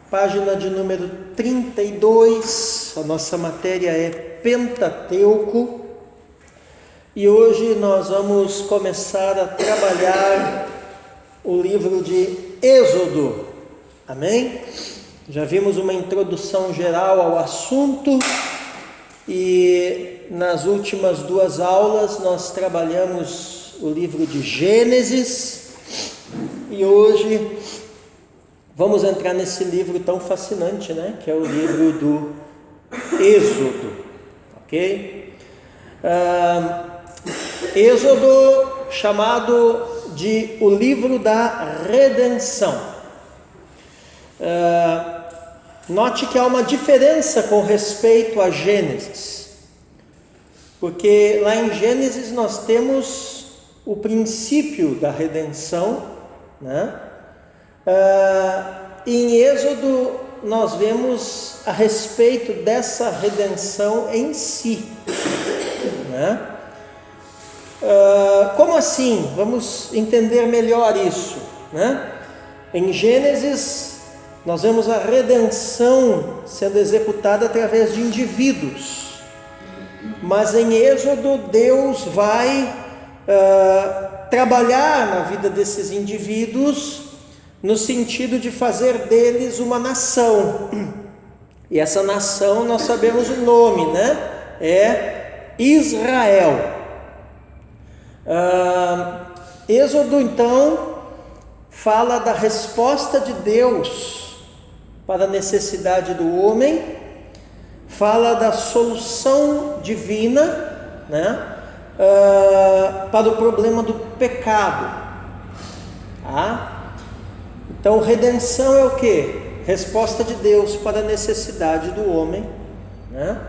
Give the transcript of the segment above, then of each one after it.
página de número 32, a nossa matéria é Pentateuco, e hoje nós vamos começar a trabalhar o livro de Êxodo, amém? Já vimos uma introdução geral ao assunto, e nas últimas duas aulas nós trabalhamos o livro de Gênesis, e hoje vamos entrar nesse livro tão fascinante, né? Que é o livro do Êxodo, ok? Êxodo, chamado de o livro da redenção. Note que há uma diferença com respeito a Gênesis, porque lá em Gênesis nós temos o princípio da redenção, né? Em Êxodo nós vemos a respeito dessa redenção em si, né? Como assim? Vamos entender melhor isso, né? Em Gênesis nós vemos a redenção sendo executada através de indivíduos, mas em Êxodo Deus vai trabalhar na vida desses indivíduos no sentido de fazer deles uma nação, e essa nação nós sabemos o nome, né? É Israel. Êxodo então fala da resposta de Deus para a necessidade do homem, fala da solução divina, né? Para o problema do pecado, tá? Então, redenção é o que? Resposta de Deus para a necessidade do homem, né?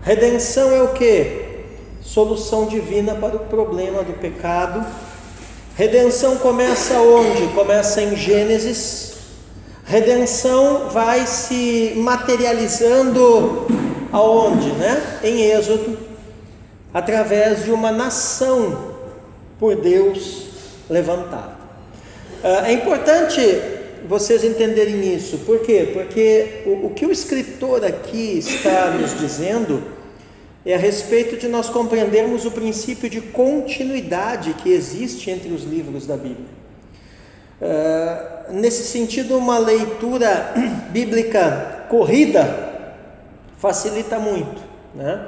Redenção é o que? Solução divina para o problema do pecado. Redenção começa onde? Começa em Gênesis. Redenção vai se materializando aonde, né? Em Êxodo, através de uma nação por Deus levantada. É importante vocês entenderem isso. Por quê? Porque o que o escritor aqui está nos dizendo é a respeito de nós compreendermos o princípio de continuidade que existe entre os livros da Bíblia. Nesse sentido, uma leitura bíblica corrida facilita muito, né?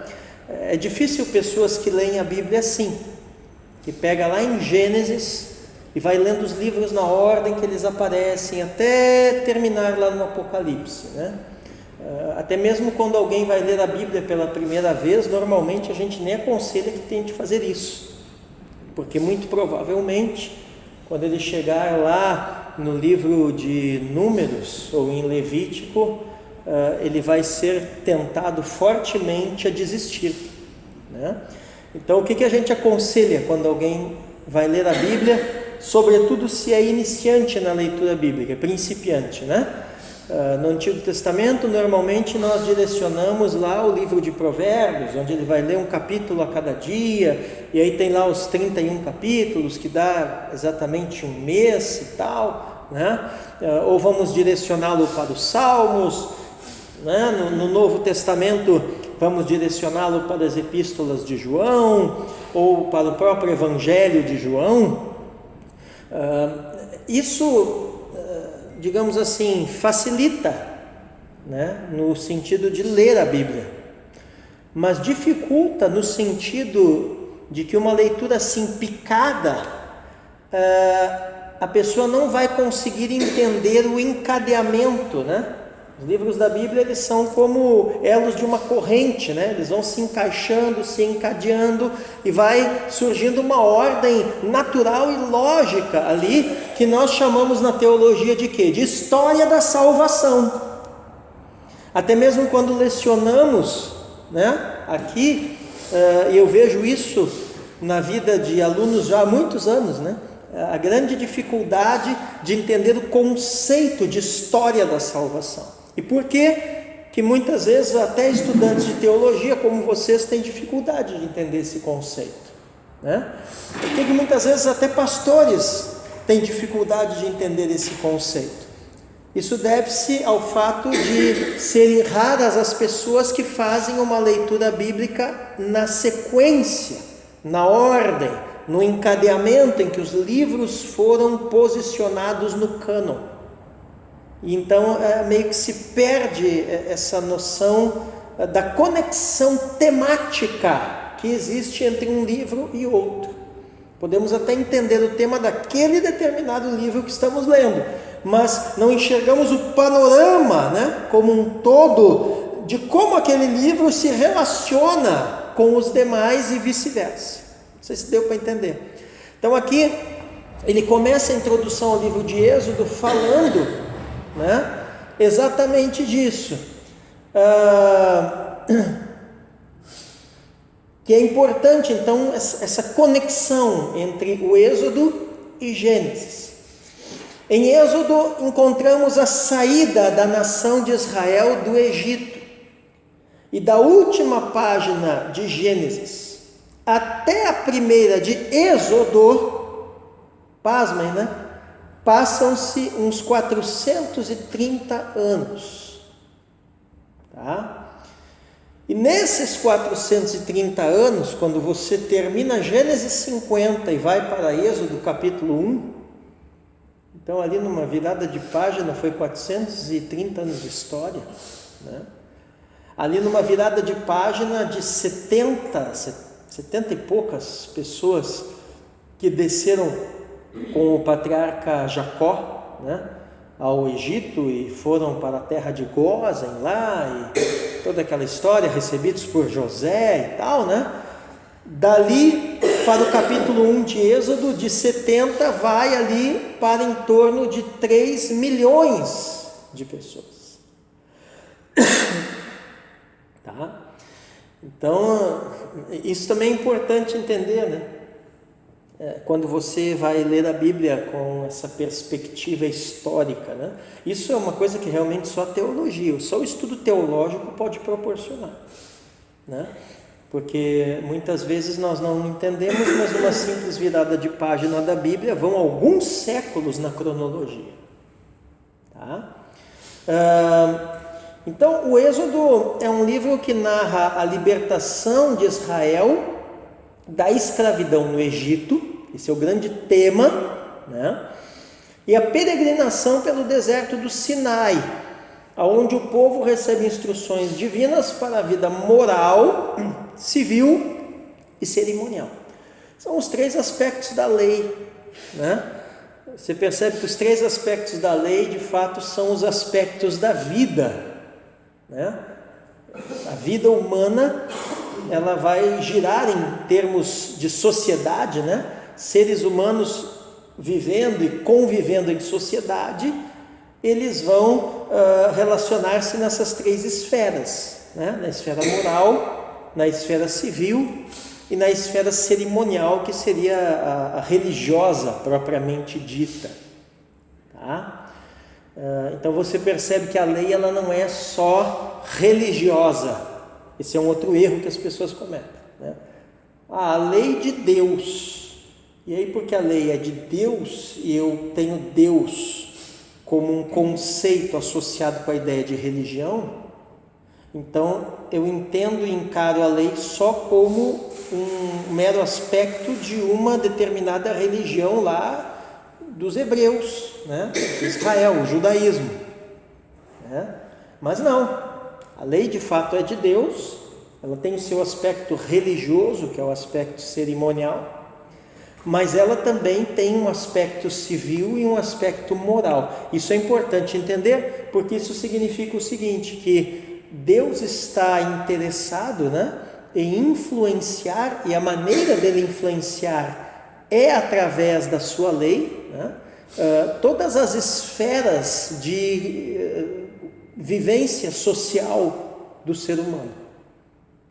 É difícil pessoas que leem a Bíblia assim, que pega lá em Gênesis e vai lendo os livros na ordem que eles aparecem até terminar lá no Apocalipse, né? Até mesmo quando alguém vai ler a Bíblia pela primeira vez, normalmente a gente nem aconselha que tente fazer isso, porque muito provavelmente quando ele chegar lá no livro de Números ou em Levítico, ele vai ser tentado fortemente a desistir, né? Então o que a gente aconselha quando alguém vai ler a Bíblia, sobretudo se é iniciante na leitura bíblica, principiante, né? No Antigo Testamento, normalmente nós direcionamos lá o livro de Provérbios, onde ele vai ler um capítulo a cada dia, e aí tem lá os 31 capítulos, que dá exatamente um mês e tal, né? Ou vamos direcioná-lo para os Salmos, né? No Novo Testamento, vamos direcioná-lo para as epístolas de João, ou para o próprio Evangelho de João. Isso, digamos assim, facilita, né, no sentido de ler a Bíblia, mas dificulta no sentido de que uma leitura assim picada, a pessoa não vai conseguir entender o encadeamento, né? Os livros da Bíblia, eles são como elos de uma corrente, né? Eles vão se encaixando, se encadeando, e vai surgindo uma ordem natural e lógica ali, que nós chamamos na teologia de quê? De história da salvação. Até mesmo quando lecionamos, né, aqui, eu vejo isso na vida de alunos já há muitos anos, né? A grande dificuldade de entender o conceito de história da salvação. E por que muitas vezes até estudantes de teologia como vocês têm dificuldade de entender esse conceito, né? Por que muitas vezes até pastores têm dificuldade de entender esse conceito? Isso deve-se ao fato de serem raras as pessoas que fazem uma leitura bíblica na sequência, na ordem, no encadeamento em que os livros foram posicionados no cânon. E então meio que se perde essa noção da conexão temática que existe entre um livro e outro. Podemos até entender o tema daquele determinado livro que estamos lendo, mas não enxergamos o panorama, né, como um todo, de como aquele livro se relaciona com os demais e vice-versa. Não sei se deu para entender. Então aqui ele começa a introdução ao livro de Êxodo falando, né, exatamente disso. Que é importante então essa conexão entre o Êxodo e Gênesis. Em Êxodo encontramos a saída da nação de Israel do Egito, e da última página de Gênesis até a primeira de Êxodo, pasmem, né? Passam-se uns 430 anos, tá? E nesses 430 anos, quando você termina Gênesis 50 e vai para Êxodo capítulo 1, então ali numa virada de página foi 430 anos de história, né? Ali numa virada de página de 70 e poucas pessoas que desceram com o patriarca Jacó, né, ao Egito e foram para a terra de Gósen lá, e toda aquela história, recebidos por José e tal, né? Dali para o capítulo 1 de Êxodo, de 70, vai ali para em torno de 3 milhões de pessoas. Tá? Então, isso também é importante entender, né? Quando você vai ler a Bíblia com essa perspectiva histórica, né? Isso é uma coisa que realmente só a teologia, só o estudo teológico pode proporcionar, né? Porque muitas vezes nós não entendemos, mas numa simples virada de página da Bíblia vão alguns séculos na cronologia, tá? Então o Êxodo é um livro que narra a libertação de Israel da escravidão no Egito, esse é o grande tema, né? E a peregrinação pelo deserto do Sinai, onde o povo recebe instruções divinas para a vida moral, civil e cerimonial. São os 3 aspectos da lei, né? Você percebe que os 3 aspectos da lei, de fato, são os aspectos da vida, né? A vida humana, ela vai girar em termos de sociedade, né? Seres humanos vivendo e convivendo em sociedade, eles vão relacionar-se nessas 3 esferas, né? Na esfera moral, na esfera civil e na esfera cerimonial, que seria a religiosa propriamente dita, tá? Então você percebe que a lei ela não é só religiosa. Esse é um outro erro que as pessoas cometem, né? A lei de Deus, e aí porque a lei é de Deus e eu tenho Deus como um conceito associado com a ideia de religião, então eu entendo e encaro a lei só como um mero aspecto de uma determinada religião lá dos hebreus, né? Israel, o judaísmo, né? Mas não, a lei de fato é de Deus, ela tem o seu aspecto religioso, que é o aspecto cerimonial, mas ela também tem um aspecto civil e um aspecto moral. Isso é importante entender, porque isso significa o seguinte, que Deus está interessado, né, em influenciar, e a maneira dele influenciar é através da sua lei, né, todas as esferas de vivência social do ser humano.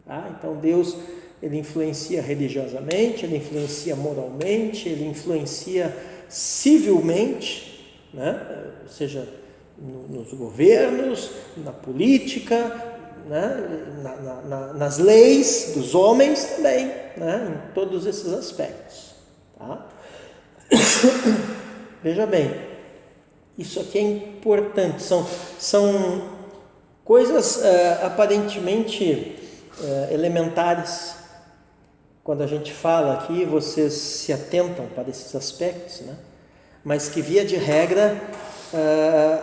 Tá? Então Deus, ele influencia religiosamente, ele influencia moralmente, ele influencia civilmente, né? Ou seja, nos governos, na política, né? Nas leis dos homens também, né? Em todos esses aspectos. Tá? Veja bem, Isso aqui é importante, são coisas aparentemente elementares. Quando a gente fala aqui, vocês se atentam para esses aspectos, né? Mas que, via de regra,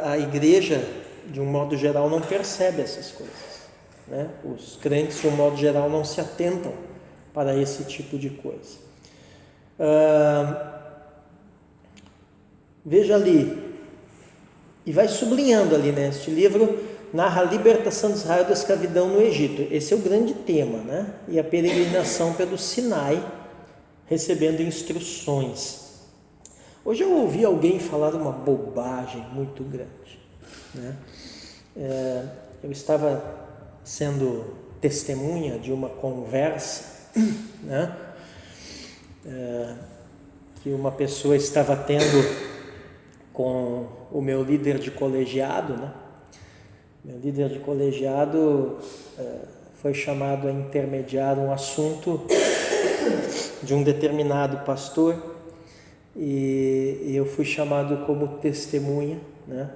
a igreja, de um modo geral, não percebe essas coisas, né? Os crentes, de um modo geral, não se atentam para esse tipo de coisa. Veja ali, e vai sublinhando ali, né? Este livro narra a libertação de Israel da escravidão no Egito. Esse é o grande tema, né? E a peregrinação pelo Sinai, recebendo instruções. Hoje eu ouvi alguém falar uma bobagem muito grande, né? Eu estava sendo testemunha de uma conversa, né? Que uma pessoa estava tendo com o meu líder de colegiado, né? Meu líder de colegiado foi chamado a intermediar um assunto de um determinado pastor e eu fui chamado como testemunha, né?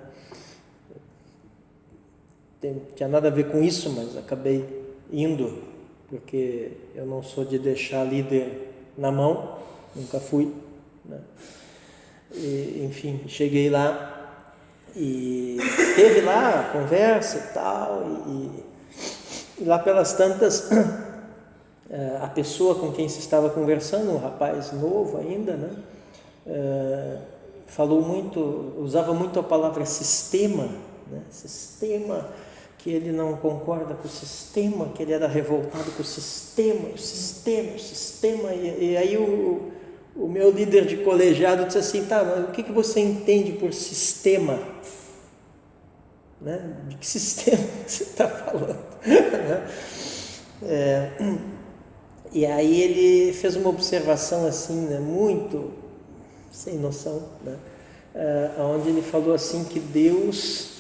Tinha nada a ver com isso, mas acabei indo, porque eu não sou de deixar líder na mão, nunca fui, né? E, enfim, cheguei lá e teve lá a conversa e tal, e lá pelas tantas, a pessoa com quem se estava conversando, um rapaz novo ainda, né? Falou muito, usava muito a palavra sistema, né? Sistema, que ele não concorda com o sistema, que ele era revoltado com o sistema, e aí o meu líder de colegiado disse assim: tá, mas o que você entende por sistema? Né? De que sistema você está falando? E aí ele fez uma observação assim, né, muito sem noção, né? Onde ele falou assim que Deus,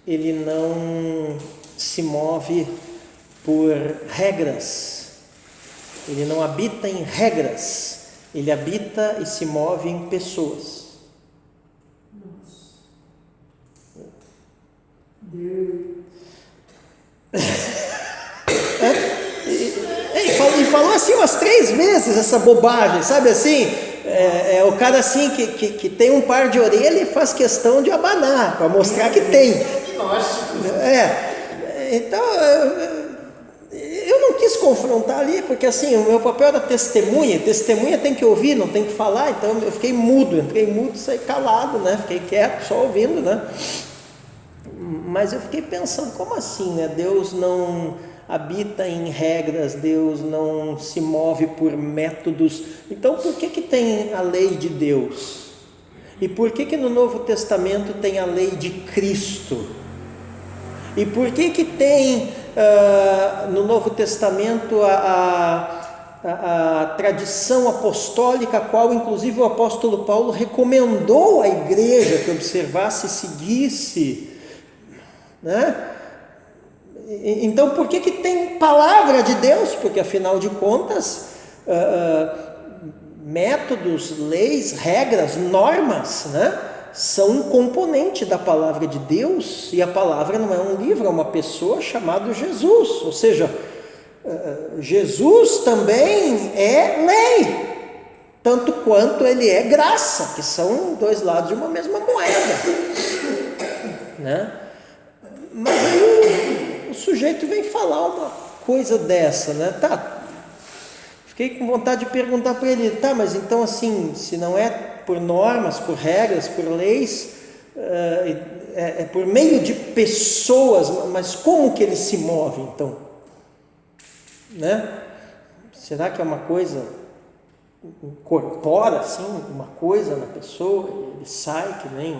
ele não se move por regras, ele não habita em regras, ele habita e se move em pessoas. E falou assim umas 3 vezes essa bobagem, sabe assim? O cara assim que tem um par de orelha e faz questão de abanar para mostrar que tem. Então eu não quis confrontar ali, porque assim, o meu papel era testemunha tem que ouvir, não tem que falar, então eu fiquei mudo, entrei mudo, saí calado, né? Fiquei quieto, só ouvindo, né? Mas eu fiquei pensando, como assim, né? Deus não habita em regras, Deus não se move por métodos. Então por que tem a lei de Deus? E por que no Novo Testamento tem a lei de Cristo? E por que tem no Novo Testamento a tradição apostólica, a qual inclusive o apóstolo Paulo recomendou à igreja que observasse e seguisse, né? Então por que tem palavra de Deus? Porque afinal de contas, métodos, leis, regras, normas, né, são um componente da palavra de Deus, e a palavra não é um livro, é uma pessoa chamada Jesus, ou seja, Jesus também é lei, tanto quanto ele é graça, que são 2 lados de uma mesma moeda, né? Mas aí o sujeito vem falar uma coisa dessa, né? Tá, fiquei com vontade de perguntar para ele, tá, mas então assim, se não é por normas, por regras, por leis, é por meio de pessoas, mas como que ele se move então? Né? Será que é uma coisa, incorpora assim, uma coisa na pessoa, ele sai que nem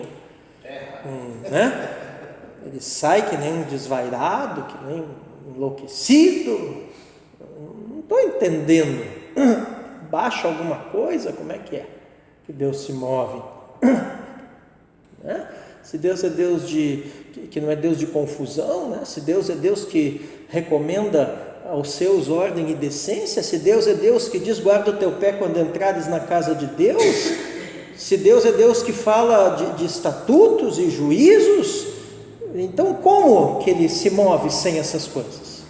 né? Ele sai que nem um desvairado, que nem um enlouquecido? Não estou entendendo. Baixa alguma coisa? Como é que Deus se move? Né? Se Deus é Deus que não é Deus de confusão, né? Se Deus é Deus que recomenda aos seus ordem e decência, se Deus é Deus que diz: guarda o teu pé quando entrares na casa de Deus, Se Deus é Deus que fala de estatutos e juízos, então como que Ele se move sem essas coisas?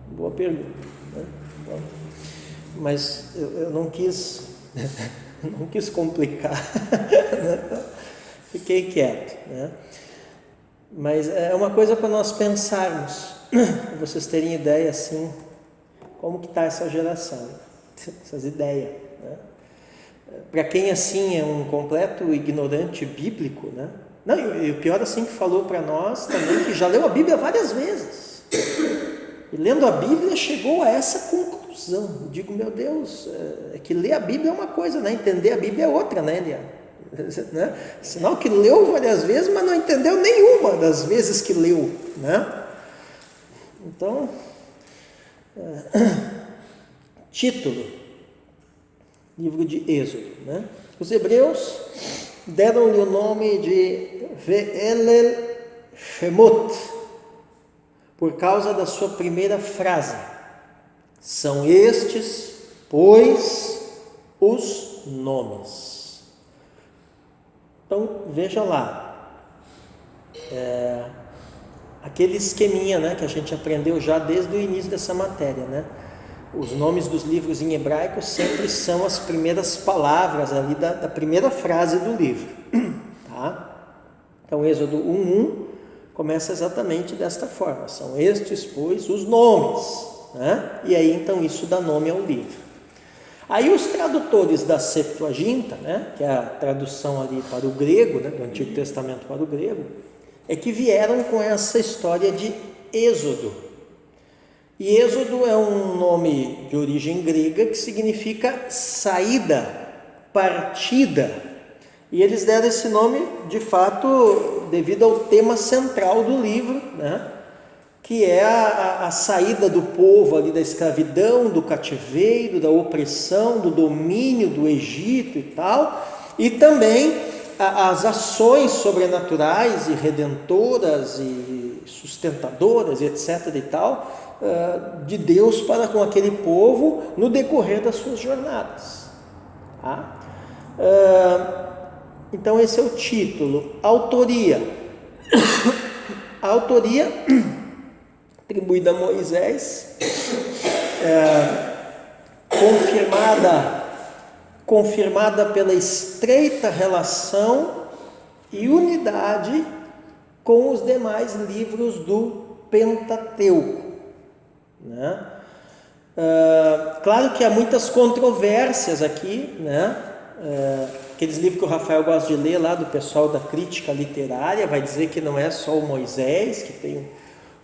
Boa pergunta, né? Mas eu não quis complicar, né? Fiquei quieto, né? Mas é uma coisa para nós pensarmos, para vocês terem ideia assim, como que está essa geração, essas ideias, né? Para quem assim é um completo ignorante bíblico, né? Não, e o pior assim que falou para nós também, que já leu a Bíblia várias vezes, e lendo a Bíblia chegou a essa conclusão. Eu digo, meu Deus, é que ler a Bíblia é uma coisa, né? Entender a Bíblia é outra, né, Eliane? Né? Sinal que leu várias vezes, mas não entendeu nenhuma das vezes que leu, né? Então, título, livro de Êxodo, né? Os hebreus deram-lhe o nome de Ve'elel Shemot, por causa da sua primeira frase: são estes, pois, os nomes. Então, veja lá, aquele esqueminha, né, que a gente aprendeu já desde o início dessa matéria, né? Os nomes dos livros em hebraico sempre são as primeiras palavras ali da primeira frase do livro, tá? Então, Êxodo 1:1 começa exatamente desta forma: são estes, pois, os nomes, né? E aí, então, isso dá nome ao livro. Aí os tradutores da Septuaginta, né, que é a tradução ali para o grego, né, do Antigo Testamento para o grego, é que vieram com essa história de Êxodo. E Êxodo é um nome de origem grega que significa saída, partida. E eles deram esse nome, de fato, devido ao tema central do livro, né, que é a saída do povo ali da escravidão, do cativeiro, da opressão, do domínio do Egito e tal, e também as ações sobrenaturais e redentoras e sustentadoras e etc. e tal, de Deus para com aquele povo no decorrer das suas jornadas, tá? Então esse é o título. Autoria. A autoria atribuída a Moisés, confirmada pela estreita relação e unidade com os demais livros do Pentateuco, né? Claro que há muitas controvérsias aqui, né? Aqueles livros que o Rafael gosta de ler lá, do pessoal da crítica literária, vai dizer que não é só o Moisés, que tem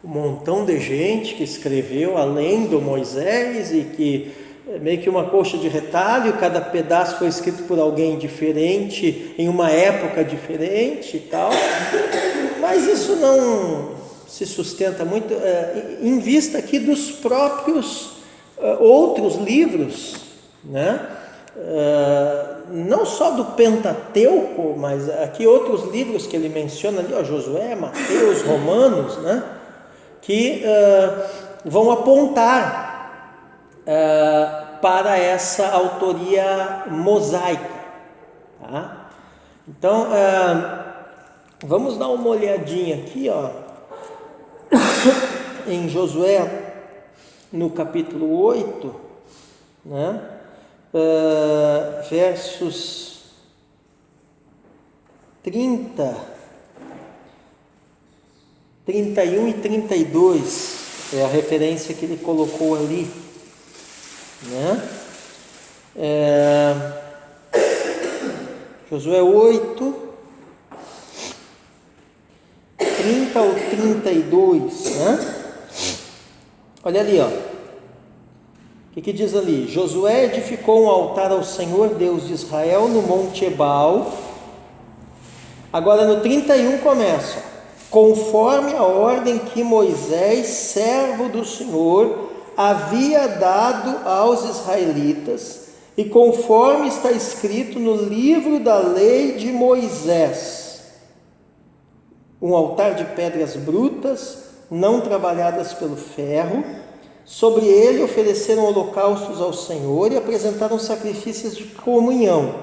um montão de gente que escreveu além do Moisés, e que é meio que uma coxa de retalho, cada pedaço foi escrito por alguém diferente, em uma época diferente e tal. Mas isso não se sustenta muito, em vista aqui dos próprios outros livros, né? Não só do Pentateuco, mas aqui outros livros que ele menciona ali, Josué, Mateus, Romanos, né? Que vão apontar para essa autoria mosaica, tá? Então, vamos dar uma olhadinha aqui, em Josué, no capítulo 8, né? Versos 30, 31 e 32, é a referência que ele colocou ali, né? Josué 8, 30 ao 32, né? Olha ali, o que diz ali? Josué edificou um altar ao Senhor Deus de Israel no Monte Ebal. Agora no 31 começa: conforme a ordem que Moisés, servo do Senhor, havia dado aos israelitas, e conforme está escrito no livro da lei de Moisés, um altar de pedras brutas, não trabalhadas pelo ferro, Sobre ele ofereceram holocaustos ao Senhor e apresentaram sacrifícios de comunhão.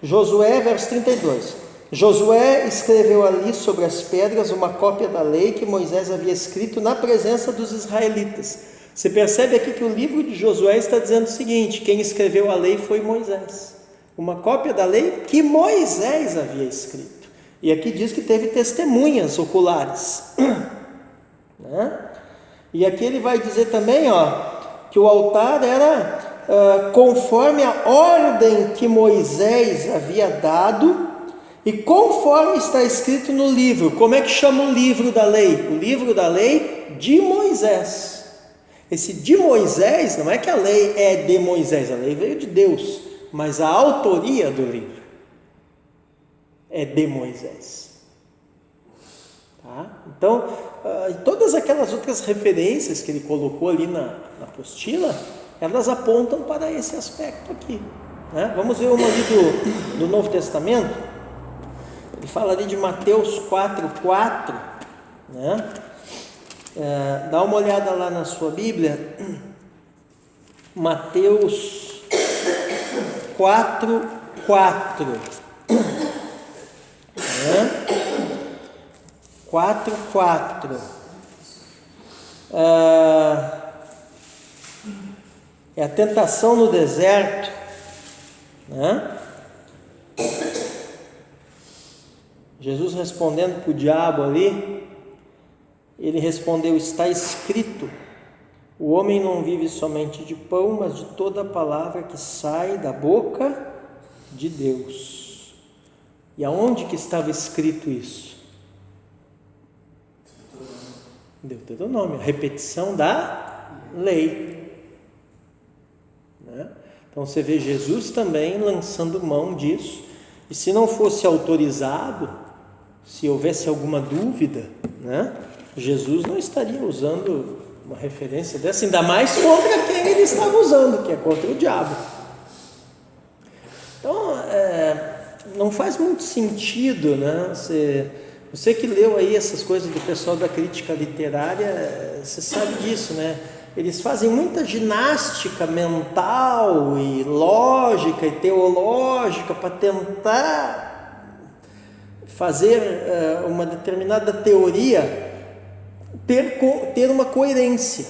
Josué, verso 32. Josué escreveu ali sobre as pedras uma cópia da lei que Moisés havia escrito na presença dos israelitas. Você percebe aqui que o livro de Josué está dizendo o seguinte: quem escreveu a lei foi Moisés. Uma cópia da lei que Moisés havia escrito. E aqui diz que teve testemunhas oculares. Né? E aqui ele vai dizer também, que o altar era conforme a ordem que Moisés havia dado e conforme está escrito no livro. Como é que chama o livro da lei? O livro da lei de Moisés. Esse de Moisés, não é que a lei é de Moisés, a lei veio de Deus, mas a autoria do livro é de Moisés. Tá? Então, todas aquelas outras referências que ele colocou ali na apostila, elas apontam para esse aspecto aqui. Né? Vamos ver uma ali do Novo Testamento. Ele fala ali de Mateus 4:4. Né? Dá uma olhada lá na sua Bíblia. Mateus 4:4. 4:4. É a tentação no deserto, né? Jesus respondendo para o diabo ali, ele respondeu: está escrito, o homem não vive somente de pão, mas de toda a palavra que sai da boca de Deus. E aonde que estava escrito isso? Deuteronômio, a repetição da lei. Né? Então você vê Jesus também lançando mão disso, e se não fosse autorizado, se houvesse alguma dúvida, né, Jesus não estaria usando uma referência dessa, ainda mais contra quem ele estava usando, que é contra o diabo. Então, não faz muito sentido, né? Você que leu aí essas coisas do pessoal da crítica literária, você sabe disso, né? Eles fazem muita ginástica mental e lógica e teológica para tentar fazer uma determinada teoria ter uma coerência.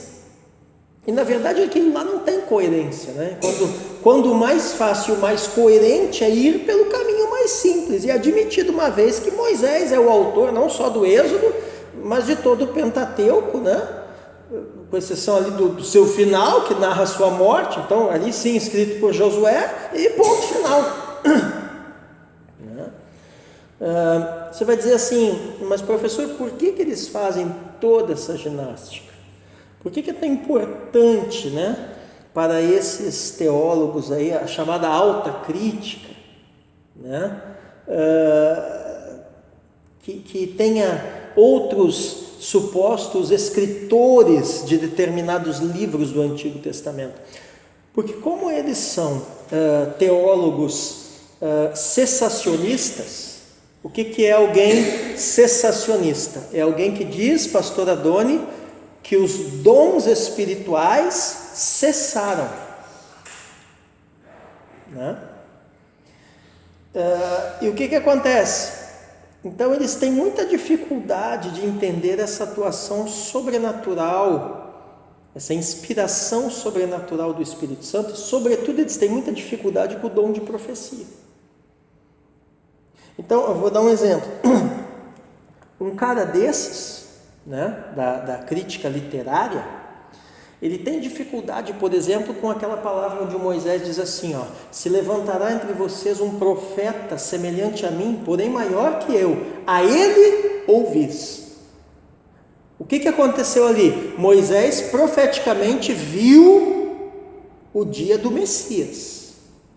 E na verdade aquilo lá não tem coerência, né? Quando o mais fácil, o mais coerente é ir pelo caminho mais simples, e admitido uma vez que Moisés é o autor não só do Êxodo, mas de todo o Pentateuco, né? Com exceção ali do seu final, que narra a sua morte, então ali sim escrito por Josué, e ponto final. Você vai dizer assim: mas professor, por que eles fazem toda essa ginástica? Por que é tão importante, né, para esses teólogos aí, a chamada alta crítica, né, que tenha outros supostos escritores de determinados livros do Antigo Testamento? Porque como eles são teólogos cessacionistas. O que é alguém cessacionista? É alguém que diz, pastor Adoni, que os dons espirituais cessaram. Né? E o que acontece? Então eles têm muita dificuldade de entender essa atuação sobrenatural, essa inspiração sobrenatural do Espírito Santo. Sobretudo eles têm muita dificuldade com o dom de profecia. Então, eu vou dar um exemplo. Um cara desses, né, da crítica literária, ele tem dificuldade, por exemplo, com aquela palavra onde Moisés diz assim: se levantará entre vocês um profeta semelhante a mim, porém maior que eu, a ele ouvis. O que aconteceu ali? Moisés profeticamente viu o dia do Messias,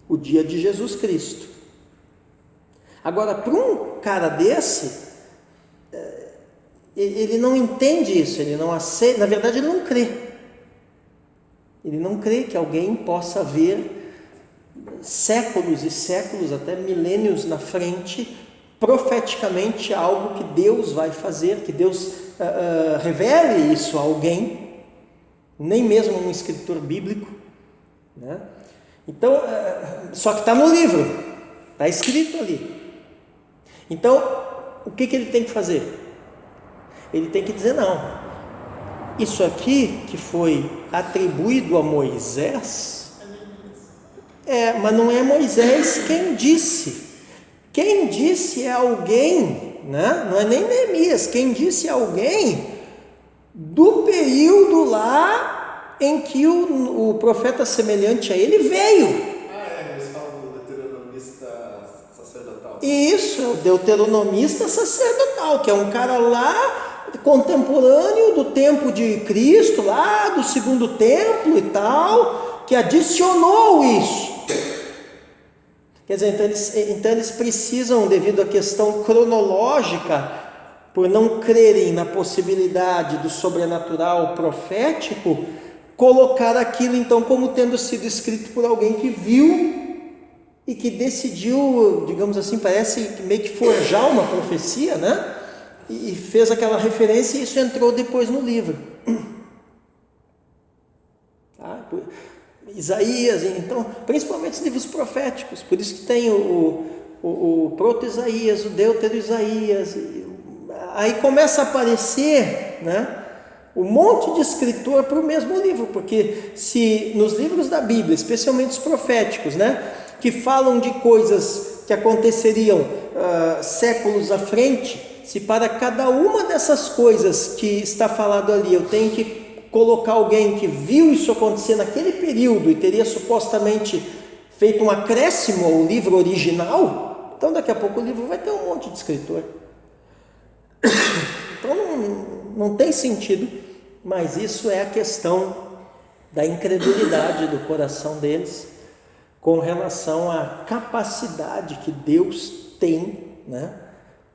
o dia de Jesus Cristo. Agora, para um cara desse, ele não entende isso, ele não aceita, na verdade ele não crê. Ele não crê que alguém possa ver séculos e séculos, até milênios na frente, profeticamente algo que Deus vai fazer, que Deus revele isso a alguém, nem mesmo um escritor bíblico, né? Então, só que está no livro, está escrito ali. Então, o que ele tem que fazer? Ele tem que dizer: não, isso aqui que foi atribuído a Moisés, mas não é Moisés quem disse. Quem disse é alguém, né? Não é nem Neemias, quem disse é alguém do período lá em que o profeta semelhante a ele veio. Eles falam do deuteronomista sacerdotal. Isso, é o deuteronomista sacerdotal, que é um cara lá contemporâneo do tempo de Cristo, lá do segundo templo e tal, que adicionou isso. Quer dizer, então eles precisam, devido à questão cronológica, por não crerem na possibilidade do sobrenatural profético, colocar aquilo então como tendo sido escrito por alguém que viu e que decidiu, digamos assim, parece meio que forjar uma profecia, né? E fez aquela referência, e isso entrou depois no livro. Tá? Isaías, então, principalmente os livros proféticos, por isso que tem o proto-Isaías, o deutero-Isaías, aí começa a aparecer, né, um monte de escritor para o mesmo livro, porque se nos livros da Bíblia, especialmente os proféticos, né, que falam de coisas que aconteceriam séculos à frente, se para cada uma dessas coisas que está falado ali eu tenho que colocar alguém que viu isso acontecer naquele período e teria supostamente feito um acréscimo ao livro original, então daqui a pouco o livro vai ter um monte de escritor. Então não tem sentido, mas isso é a questão da incredulidade do coração deles com relação à capacidade que Deus tem, né,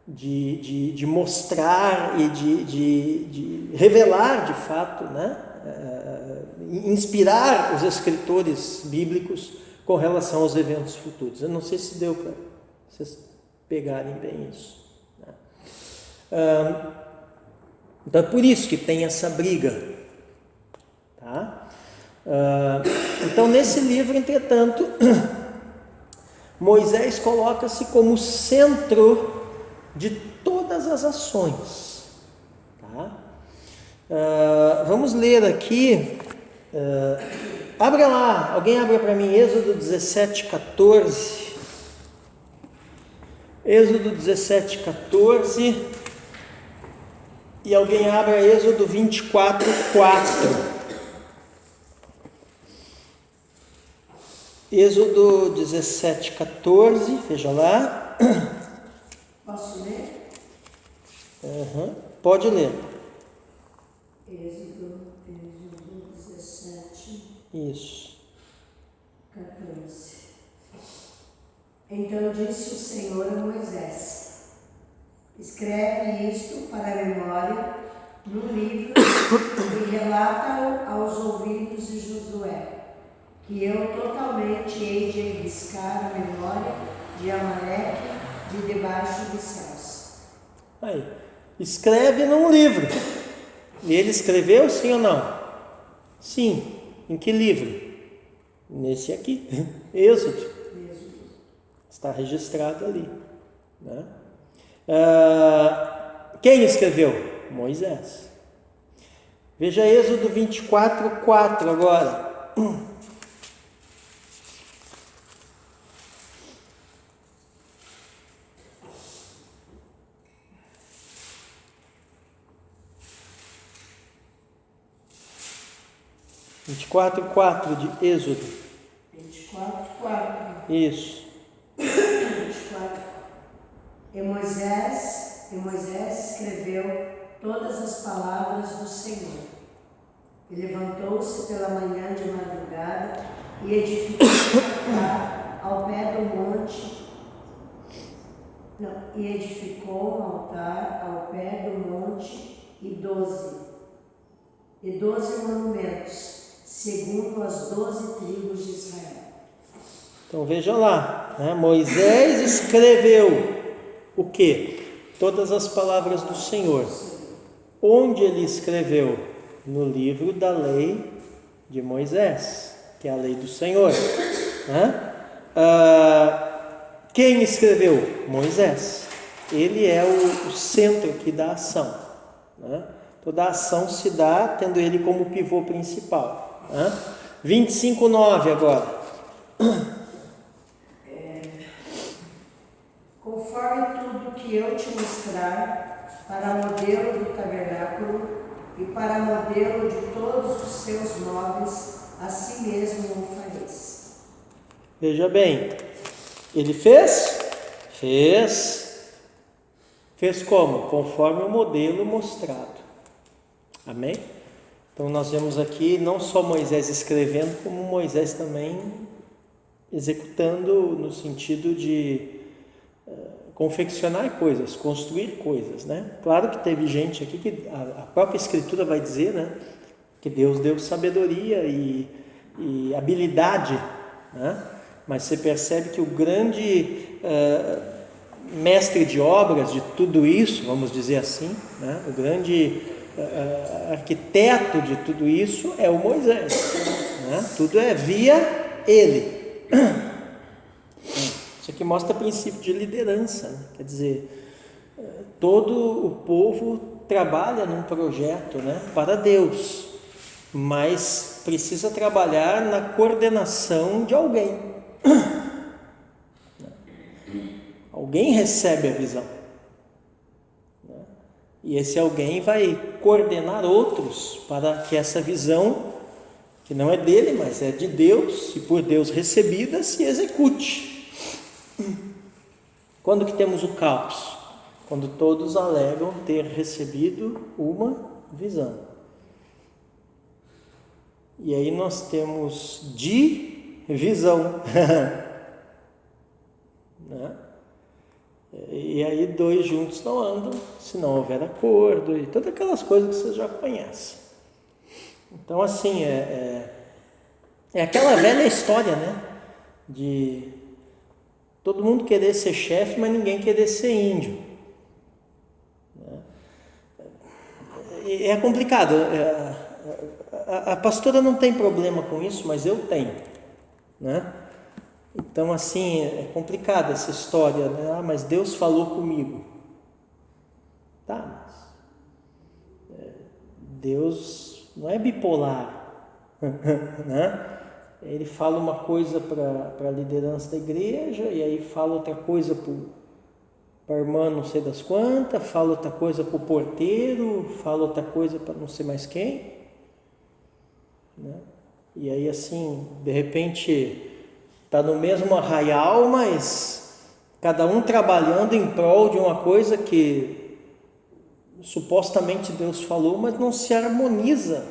de mostrar e de revelar de fato, né, inspirar os escritores bíblicos com relação aos eventos futuros. Eu não sei se deu para vocês pegarem bem isso, né? Então é por isso que tem essa briga, tá? Então nesse livro, entretanto, Moisés coloca-se como centro de todas as ações, tá? Vamos ler aqui, abra lá, alguém abra para mim Êxodo 17:14. Êxodo 17:14, e alguém abra Êxodo 24:4. Êxodo 17:14, veja lá. Posso ler? Pode ler. Êxodo 17, Isso. 14. Então disse o Senhor a Moisés: escreve isto para a memória no livro e relata-o aos ouvidos de Josué, que eu totalmente hei de riscar a memória de Amaleque de debaixo dos céus. Aí, escreve num livro. E ele escreveu, sim ou não? Sim. Em que livro? Nesse aqui, Êxodo. Está registrado ali, né? Quem escreveu? Moisés. Veja Êxodo 24:4 agora. de Êxodo. 24:4. Isso. 24. E Moisés escreveu todas as palavras do Senhor. E levantou-se pela manhã de madrugada e edificou um altar ao pé do monte. E edificou um altar ao pé do monte e 12 monumentos, segundo as 12 tribos de Israel. Então veja lá, né? Moisés escreveu o quê? Todas as palavras do Senhor. Onde ele escreveu? No livro da lei de Moisés, que é a lei do Senhor. Né? Quem escreveu? Moisés. Ele é o centro aqui da ação. Né? Toda a ação se dá tendo ele como pivô principal. Né? 25:9 agora. Conforme tudo que eu te mostrar, para modelo do tabernáculo e para modelo de todos os seus móveis, assim mesmo o fareis. Veja bem, ele fez? Fez. Fez como? Conforme o modelo mostrado. Amém? Então nós vemos aqui não só Moisés escrevendo, como Moisés também executando no sentido de confeccionar coisas, construir coisas, né? Claro que teve gente aqui que a própria Escritura vai dizer, né, que Deus deu sabedoria e habilidade, né? Mas você percebe que o grande mestre de obras de tudo isso, vamos dizer assim, né? O grande arquiteto de tudo isso é o Moisés, né? Tudo é via ele. Isso aqui mostra princípio de liderança, né? Quer dizer, todo o povo trabalha num projeto, né, para Deus, mas precisa trabalhar na coordenação de alguém. Alguém recebe a visão, né? E esse alguém vai coordenar outros para que essa visão, que não é dele, mas é de Deus, e por Deus recebida, se execute. Quando que temos o caos? Quando todos alegam ter recebido uma visão. E aí nós temos divisão. Né? E aí dois juntos não andam, se não houver acordo, e todas aquelas coisas que vocês já conhecem. Então assim, é aquela velha história, né? De todo mundo querer ser chefe, mas ninguém querer ser índio. É complicado. A pastora não tem problema com isso, mas eu tenho, né? Então, assim, é complicada essa história, né? Mas Deus falou comigo. Tá, mas Deus não é bipolar, né? Ele fala uma coisa para a liderança da igreja, e aí fala outra coisa para a irmã não sei das quantas, fala outra coisa para o porteiro, fala outra coisa para não sei mais quem, né? E aí assim, de repente está no mesmo arraial, mas cada um trabalhando em prol de uma coisa que supostamente Deus falou, mas não se harmoniza.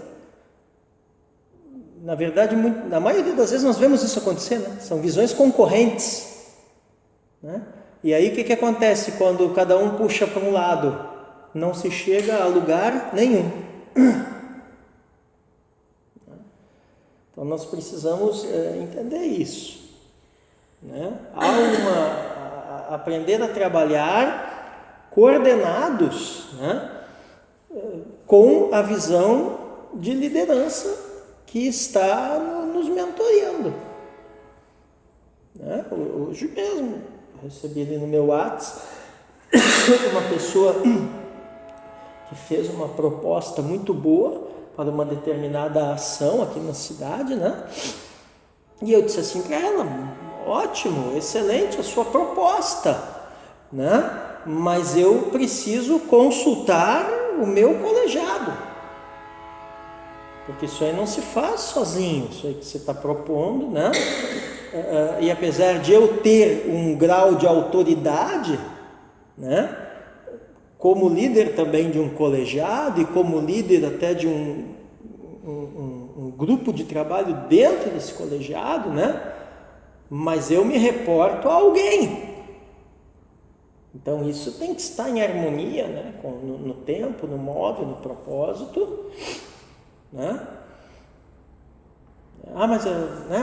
Na verdade, na maioria das vezes nós vemos isso acontecer, né? São visões concorrentes, né? E aí o que acontece quando cada um puxa para um lado? Não se chega a lugar nenhum. Então nós precisamos entender isso, né? Há aprender a trabalhar coordenados, né? Com a visão de liderança que está nos mentoreando, né? Hoje mesmo recebi ali no meu WhatsApp uma pessoa que fez uma proposta muito boa para uma determinada ação aqui na cidade, né? E eu disse assim para ela: ótimo, excelente a sua proposta, né? Mas eu preciso consultar o meu colegiado, porque isso aí não se faz sozinho, isso aí que você está propondo, né? E apesar de eu ter um grau de autoridade, né, como líder também de um colegiado e como líder até de um grupo de trabalho dentro desse colegiado, né, mas eu me reporto a alguém. Então isso tem que estar em harmonia, né, no tempo, no modo, no propósito, né?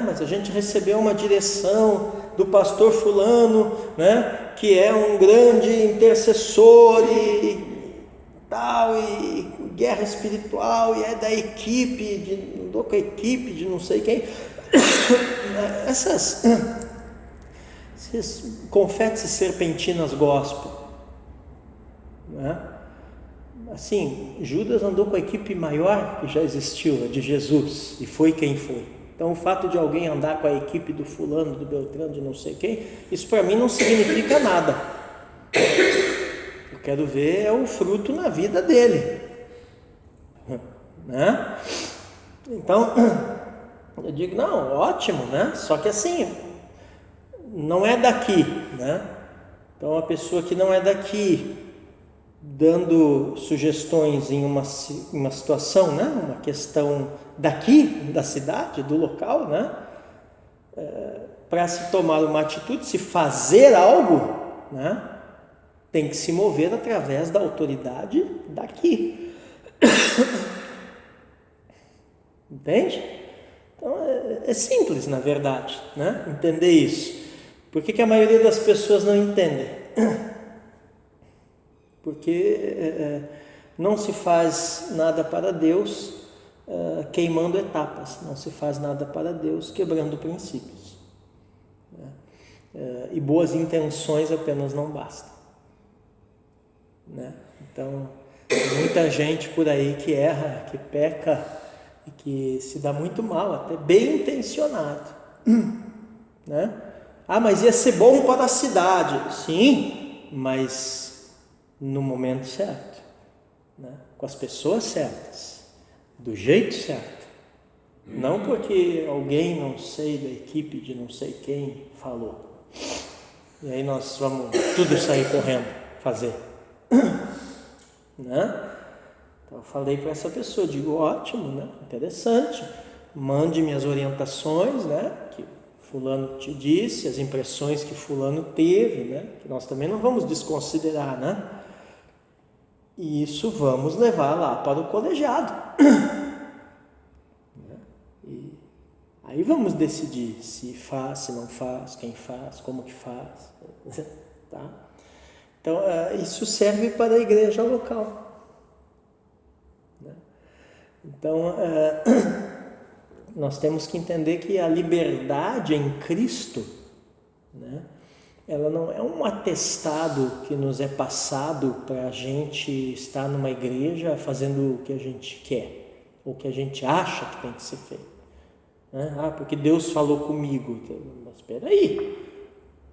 Mas a gente recebeu uma direção do pastor fulano, né, que é um grande intercessor e tal, e guerra espiritual e é da equipe, andou com a equipe de não sei quem. Esses confetes e serpentinas gospel, né? Assim, Judas andou com a equipe maior que já existiu, a de Jesus, e foi quem foi. Então o fato de alguém andar com a equipe do fulano, do Beltrano, de não sei quem, isso para mim não significa nada. Eu quero ver é o fruto na vida dele, né? Então eu digo, não, ótimo, né? Só que assim, não é daqui, né? Então a pessoa que não é daqui, dando sugestões em uma situação, né? Uma questão daqui, da cidade, do local, né? Para se tomar uma atitude, se fazer algo, né? Tem que se mover através da autoridade daqui. Entende? Então é simples, na verdade, né? Entender isso. Por que a maioria das pessoas não entendem? Porque não se faz nada para Deus queimando etapas, não se faz nada para Deus quebrando princípios, né? E boas intenções apenas não bastam, né? Então, tem muita gente por aí que erra, que peca e que se dá muito mal, até bem intencionado, né? Ah, mas ia ser bom para a cidade. Sim, mas no momento certo, né? Com as pessoas certas, do jeito certo. Não porque alguém, não sei, da equipe de não sei quem falou. E aí nós vamos tudo sair correndo fazer, né? Então eu falei para essa pessoa, digo, ótimo, né? Interessante, mande minhas orientações, né? Que fulano te disse, as impressões que fulano teve, né? Que nós também não vamos desconsiderar, né? E isso vamos levar lá para o colegiado. E aí vamos decidir se faz, se não faz, quem faz, como que faz, tá? Então isso serve para a igreja local. Então, nós temos que entender que a liberdade em Cristo, né, ela não é um atestado que nos é passado para a gente estar numa igreja fazendo o que a gente quer, ou o que a gente acha que tem que ser feito, né? Ah, porque Deus falou comigo. Mas espera aí,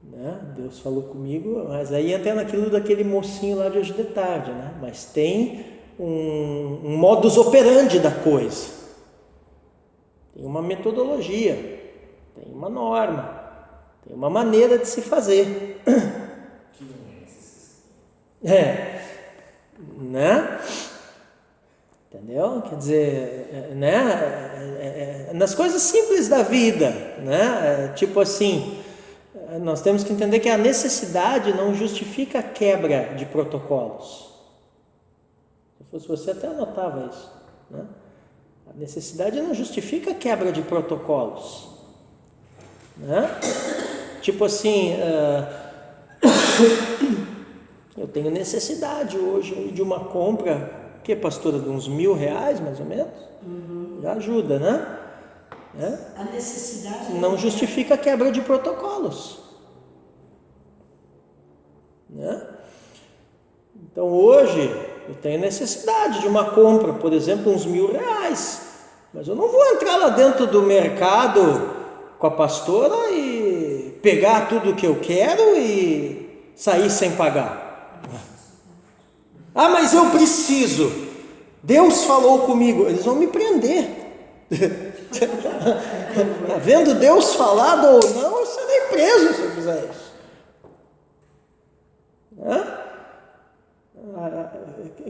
né? Deus falou comigo, mas aí entra naquilo daquele mocinho lá de hoje de tarde, né? Mas tem um modus operandi da coisa, tem uma metodologia, tem uma norma, tem uma maneira de se fazer. Né? Entendeu? Quer dizer, né? Nas coisas simples da vida, né? Tipo assim, nós temos que entender que a necessidade não justifica a quebra de protocolos. Se fosse você, até anotava isso, né? A necessidade não justifica a quebra de protocolos, né? Tipo assim, eu tenho necessidade hoje de uma compra, que pastora, de uns R$1.000 mais ou menos? Já ajuda, né? A necessidade não justifica a quebra de protocolos, né? Então hoje eu tenho necessidade de uma compra, por exemplo, uns R$1.000, mas eu não vou entrar lá dentro do mercado com a pastora e pegar tudo que eu quero e sair sem pagar. Ah, mas eu preciso, Deus falou comigo. Eles vão me prender. Havendo Deus falado ou não, eu serei preso se eu fizer isso.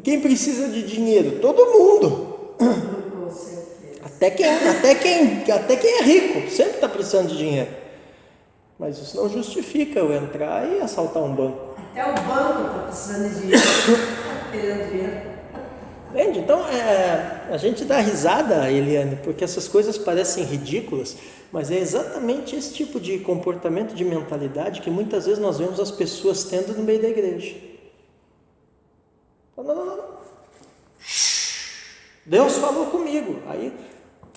Quem precisa de dinheiro? Todo mundo. Com certeza. Até quem é rico sempre está precisando de dinheiro. Mas isso não justifica eu entrar e assaltar um banco. Até o banco está precisando de dinheiro. Está querendo dinheiro. Entende? Então, a gente dá risada, Eliane, porque essas coisas parecem ridículas, mas é exatamente esse tipo de comportamento, de mentalidade que muitas vezes nós vemos as pessoas tendo no meio da igreja. Não. Deus falou comigo. Aí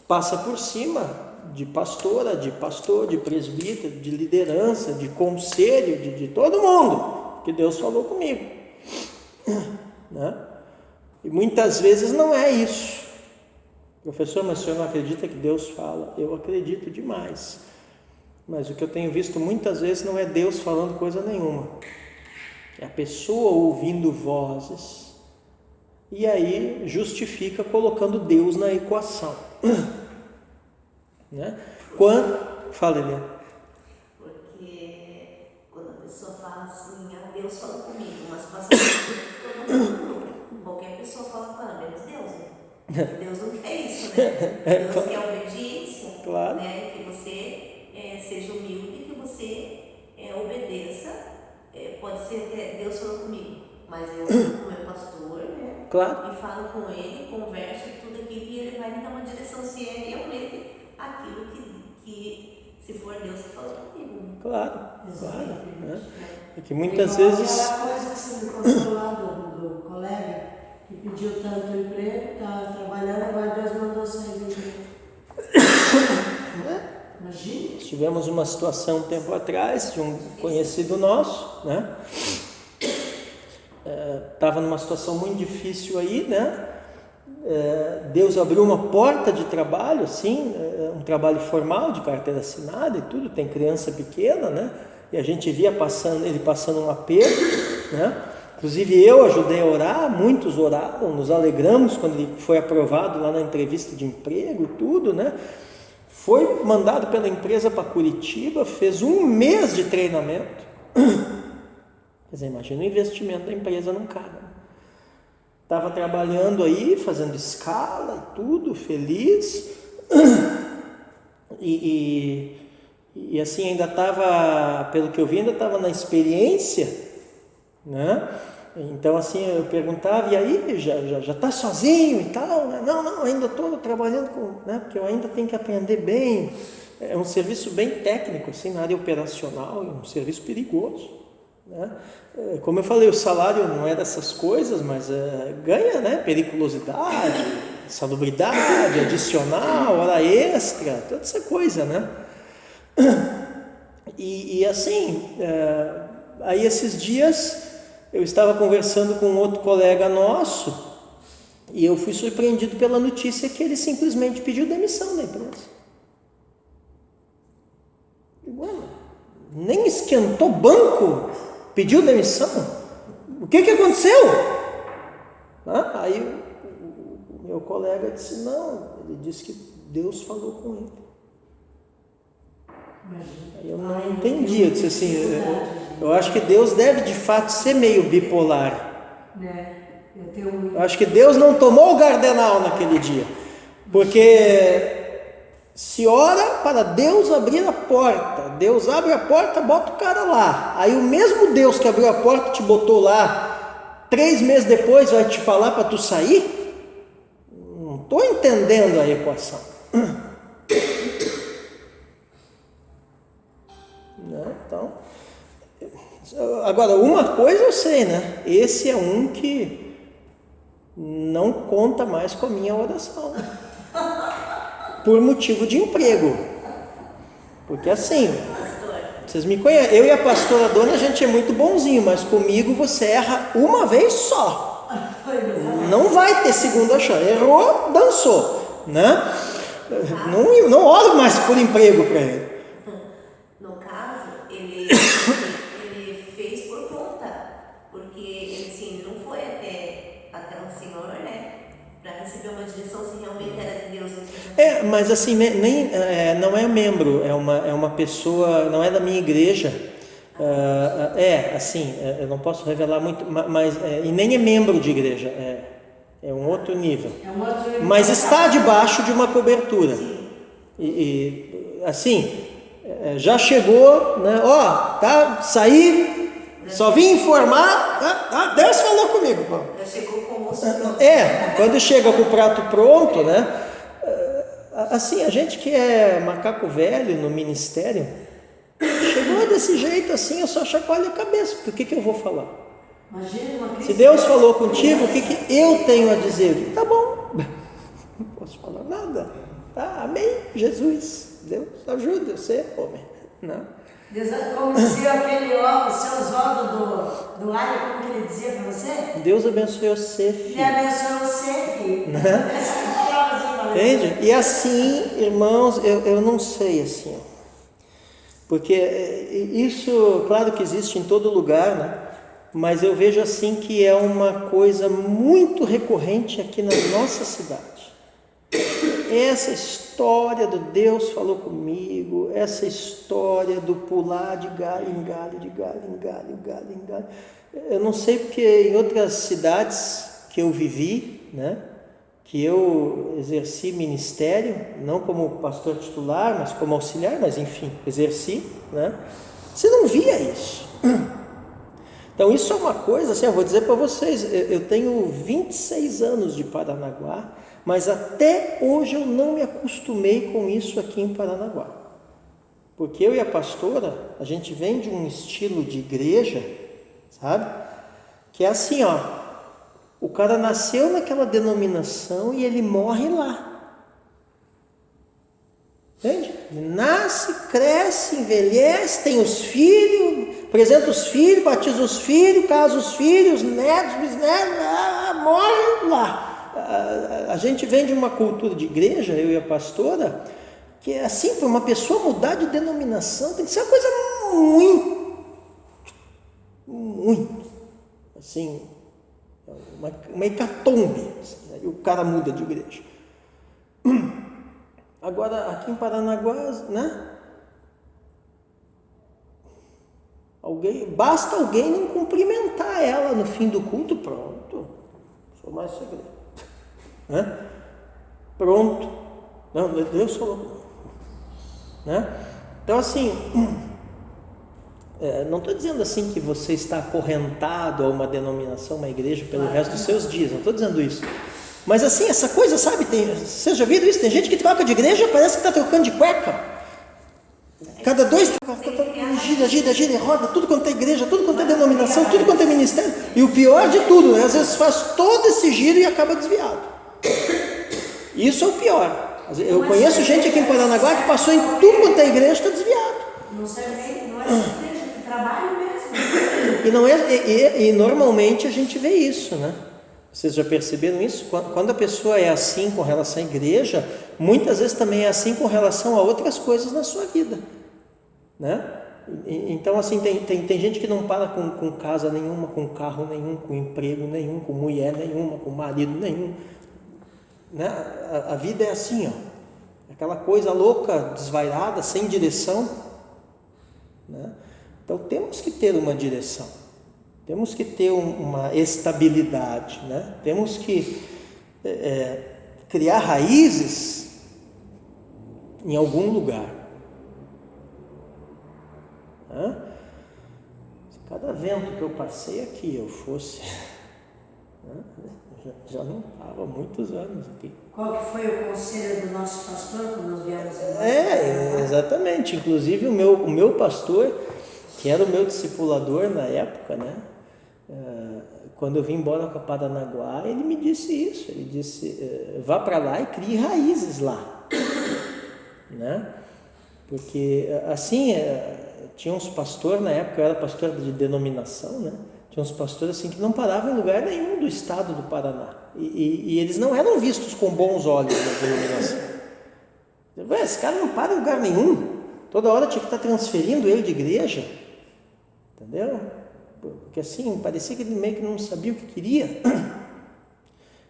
passa por cima de pastora, de pastor, de presbítero, de liderança, de conselho, de todo mundo, que Deus falou comigo, né? E muitas vezes não é isso. Professor, mas o senhor não acredita que Deus fala? Eu acredito demais, mas o que eu tenho visto muitas vezes não é Deus falando coisa nenhuma, é a pessoa ouvindo vozes, e aí justifica colocando Deus na equação, né? Fala, Eliane. Porque quando a pessoa fala assim, Deus falou comigo, mas passa todo mundo, qualquer pessoa fala com ela, menos Deus, né? Deus não quer isso, né? Deus quer obediência, claro, né? Que você seja humilde, que você obedeça. Pode ser que Deus falou comigo, mas eu falo com o meu pastor, né? Claro. E falo com ele, converso tudo aquilo e ele vai me dar uma direção se é realmente aquilo que se for Deus que falou comigo. Claro, Exatamente. claro, né? É que muitas Igual vezes... aquela coisa que você me contou lá do colega que pediu tanto emprego, está trabalhando, agora Deus mandou sair do emprego. Imagina. Tivemos uma situação um tempo atrás de um conhecido nosso, né? Estava numa situação muito difícil aí, né? Deus abriu uma porta de trabalho, assim, um trabalho formal, de carteira assinada e tudo, tem criança pequena, né? E a gente via ele passando um aperto, né? Inclusive eu ajudei a orar, muitos oraram, nos alegramos quando ele foi aprovado lá na entrevista de emprego e tudo, né? Foi mandado pela empresa para Curitiba, fez 1 mês de treinamento. Quer dizer, imagina o investimento da empresa num cara. Estava trabalhando aí, fazendo escala e tudo, feliz. E assim, ainda estava, pelo que eu vi, ainda estava na experiência, né? Então assim, eu perguntava, e aí, já está sozinho e tal? Né? Não, ainda estou trabalhando com, né? Porque eu ainda tenho que aprender bem. É um serviço bem técnico, assim, na área operacional, um serviço perigoso, né? Como eu falei, o salário não é dessas coisas, mas ganha, né? Periculosidade, salubridade, adicional, hora extra, toda essa coisa, né? E assim, aí esses dias eu estava conversando com um outro colega nosso e eu fui surpreendido pela notícia que ele simplesmente pediu demissão da empresa. Bueno, nem esquentou banco, pediu demissão. O que aconteceu? Aí o meu colega disse, não, ele disse que Deus falou com ele. Aí eu não entendi, eu disse assim, eu acho que Deus deve de fato ser meio bipolar. Eu acho que Deus não tomou o gardenal naquele dia, porque se ora para Deus abrir a porta, Deus abre a porta, bota o cara lá, aí o mesmo Deus que abriu a porta te botou lá, 3 meses depois vai te falar para tu sair? Não estou entendendo a equação. Então, agora uma coisa eu sei, né? Esse é um que não conta mais com a minha oração, né? Por motivo de emprego, porque assim, vocês me conhecem, eu e a pastora Dona, a gente é muito bonzinho, mas comigo você erra uma vez só, não vai ter segunda chance, errou, dançou, né? Não oro mais por emprego para ele. No caso, ele fez por conta, porque ele assim, não foi até o Senhor, né, para receber uma direção se realmente era de Deus. Mas assim, não é membro, é uma pessoa, não é da minha igreja, assim, eu não posso revelar muito, mas e nem é membro de igreja, é um outro nível, mas está debaixo de uma cobertura, e assim, já chegou, né? Saí, só vim informar, Deus falou comigo. Já chegou com o moço. Quando chega com o prato pronto, né? Assim, a gente que é macaco velho no ministério, chegou desse jeito assim, eu só chacoalho a cabeça, porque o que eu vou falar? Se Deus falou contigo, o que eu tenho a dizer? Tá bom, nada. Tá? Amém, Jesus. Deus ajuda você, homem. Não? Deus, como dizia aquele o seu Oswaldo do Alho, como que ele dizia para você? Deus abençoe você, Ele filho. abençoe você, filho. Né? Essa palavra assim, valeu. Entende? E assim, irmãos, eu não sei assim, ó. Porque isso, claro que existe em todo lugar, né? Mas eu vejo assim que é uma coisa muito recorrente aqui na nossa cidade. Essa história do Deus falou comigo, essa história do pular de galho em galho, de galho em galho, galho em galho. Eu não sei porque em outras cidades que eu vivi, né? Que eu exerci ministério, não como pastor titular, mas como auxiliar, mas enfim, exerci, né? Você não via isso. Então isso é uma coisa, assim, eu vou dizer para vocês, eu tenho 26 anos de Paranaguá, mas até hoje eu não me acostumei com isso aqui em Paranaguá. Porque eu e a pastora, a gente vem de um estilo de igreja, sabe? Que é assim, ó, o cara nasceu naquela denominação e ele morre lá. Entende? Ele nasce, cresce, envelhece, tem os filhos, apresenta os filhos, batiza os filhos, casa os filhos, netos, bisnetos, morre lá. A gente vem de uma cultura de igreja, eu e a pastora, que é assim, para uma pessoa mudar de denominação, tem que ser uma coisa muito, assim, uma hecatombe, assim, né? E o cara muda de igreja. Agora, aqui em Paranaguá, né? Basta alguém não cumprimentar ela no fim do culto, pronto, sou mais segredo. Né? Pronto, não, Deus falou, né? Então assim, não estou dizendo assim que você está acorrentado a uma denominação, uma igreja pelo resto dos seus dias, não estou dizendo isso, mas assim, essa coisa, sabe, vocês já viram isso? Tem gente que troca de igreja, parece que está trocando de cueca, cada dois, gira, roda, tudo quanto é igreja, tudo quanto é denominação, tudo quanto é ministério, e o pior de tudo, né? Às vezes faz todo esse giro e acaba desviado. Isso é o pior. Eu conheço gente aqui em Paranaguá que passou em tudo quanto é igreja e está desviado. Não é igreja, que trabalho mesmo. E normalmente a gente vê isso, né? Vocês já perceberam isso? Quando a pessoa é assim com relação à igreja, muitas vezes também é assim com relação a outras coisas na sua vida, né? Então assim, tem gente que não para com casa nenhuma, com carro nenhum, com emprego nenhum, com mulher nenhuma, com marido nenhum, né? A vida é assim, ó, aquela coisa louca, desvairada, sem direção, né? Então temos que ter uma direção, temos que ter uma estabilidade, né? Temos que criar raízes em algum lugar, né? Se cada vento que eu passei aqui eu fosse, né? Já não estava há muitos anos aqui. Qual que foi o conselho do nosso pastor quando nós viemos embora? Exatamente. Inclusive o meu pastor, que era o meu discipulador na época, né? Quando eu vim embora para Paranaguá, ele me disse isso. Ele disse, vá para lá e crie raízes lá, né? Porque assim, tinha uns pastores na época, eu era pastor de denominação, né? Tinha uns pastores assim que não paravam em lugar nenhum do estado do Paraná. E eles não eram vistos com bons olhos na denominação. Esse cara não para em lugar nenhum. Toda hora tinha que estar transferindo ele de igreja. Entendeu? Porque assim, parecia que ele meio que não sabia o que queria.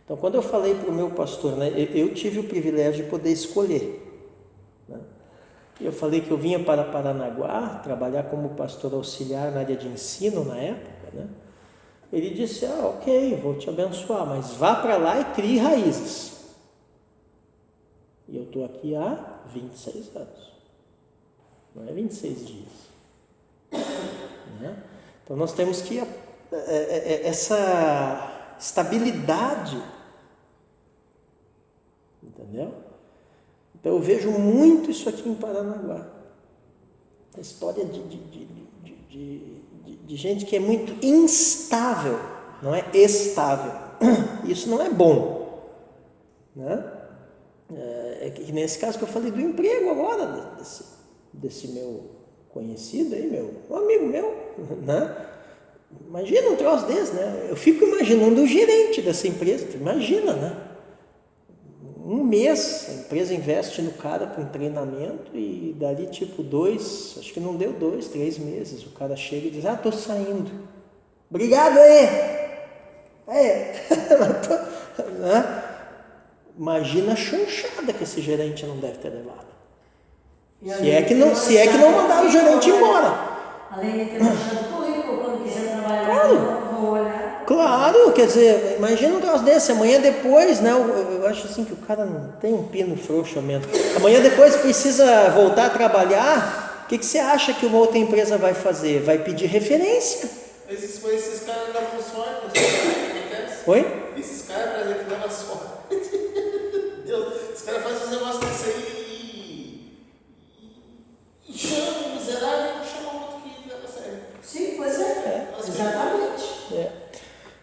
Então, quando eu falei para o meu pastor, né, eu tive o privilégio de poder escolher, né? Eu falei que eu vinha para Paranaguá trabalhar como pastor auxiliar na área de ensino na época, né? Ele disse, ok, vou te abençoar, mas vá para lá e crie raízes. E eu estou aqui há 26 anos, não é 26 dias, né? Então nós temos que essa estabilidade, entendeu? Então eu vejo muito isso aqui em Paranaguá, a história de gente que é muito instável, não é estável. Isso não é bom, né? É que nesse caso que eu falei do emprego agora, desse meu conhecido aí, um amigo meu, né? Imagina um troço desse, né? Eu fico imaginando o gerente dessa empresa, imagina, né? Um mês, a empresa investe no cara para um treinamento e dali tipo 2, acho que não deu 2, 3 meses, o cara chega e diz, tô saindo. Obrigado aí! Né? Imagina a chanchada que esse gerente não deve ter levado. Se é que não mandaram o gerente embora. Além de ter mostrado o currículo, quando quiser trabalhar, Claro. vou olhar. Claro, quer dizer, imagina um troço desse, amanhã depois, né, eu acho assim que o cara não tem um pino frouxo mesmo. Amanhã depois precisa voltar a trabalhar, o que você acha que uma outra empresa vai fazer? Vai pedir referência. Esses caras davam sorte, não sei o que acontece. Oi? Esses caras pra que davam sorte. Deus, esses caras fazem uns negócios desse aí e chamam o miserável e não chamam outro que leva a sério. Sim, pois é. Exatamente.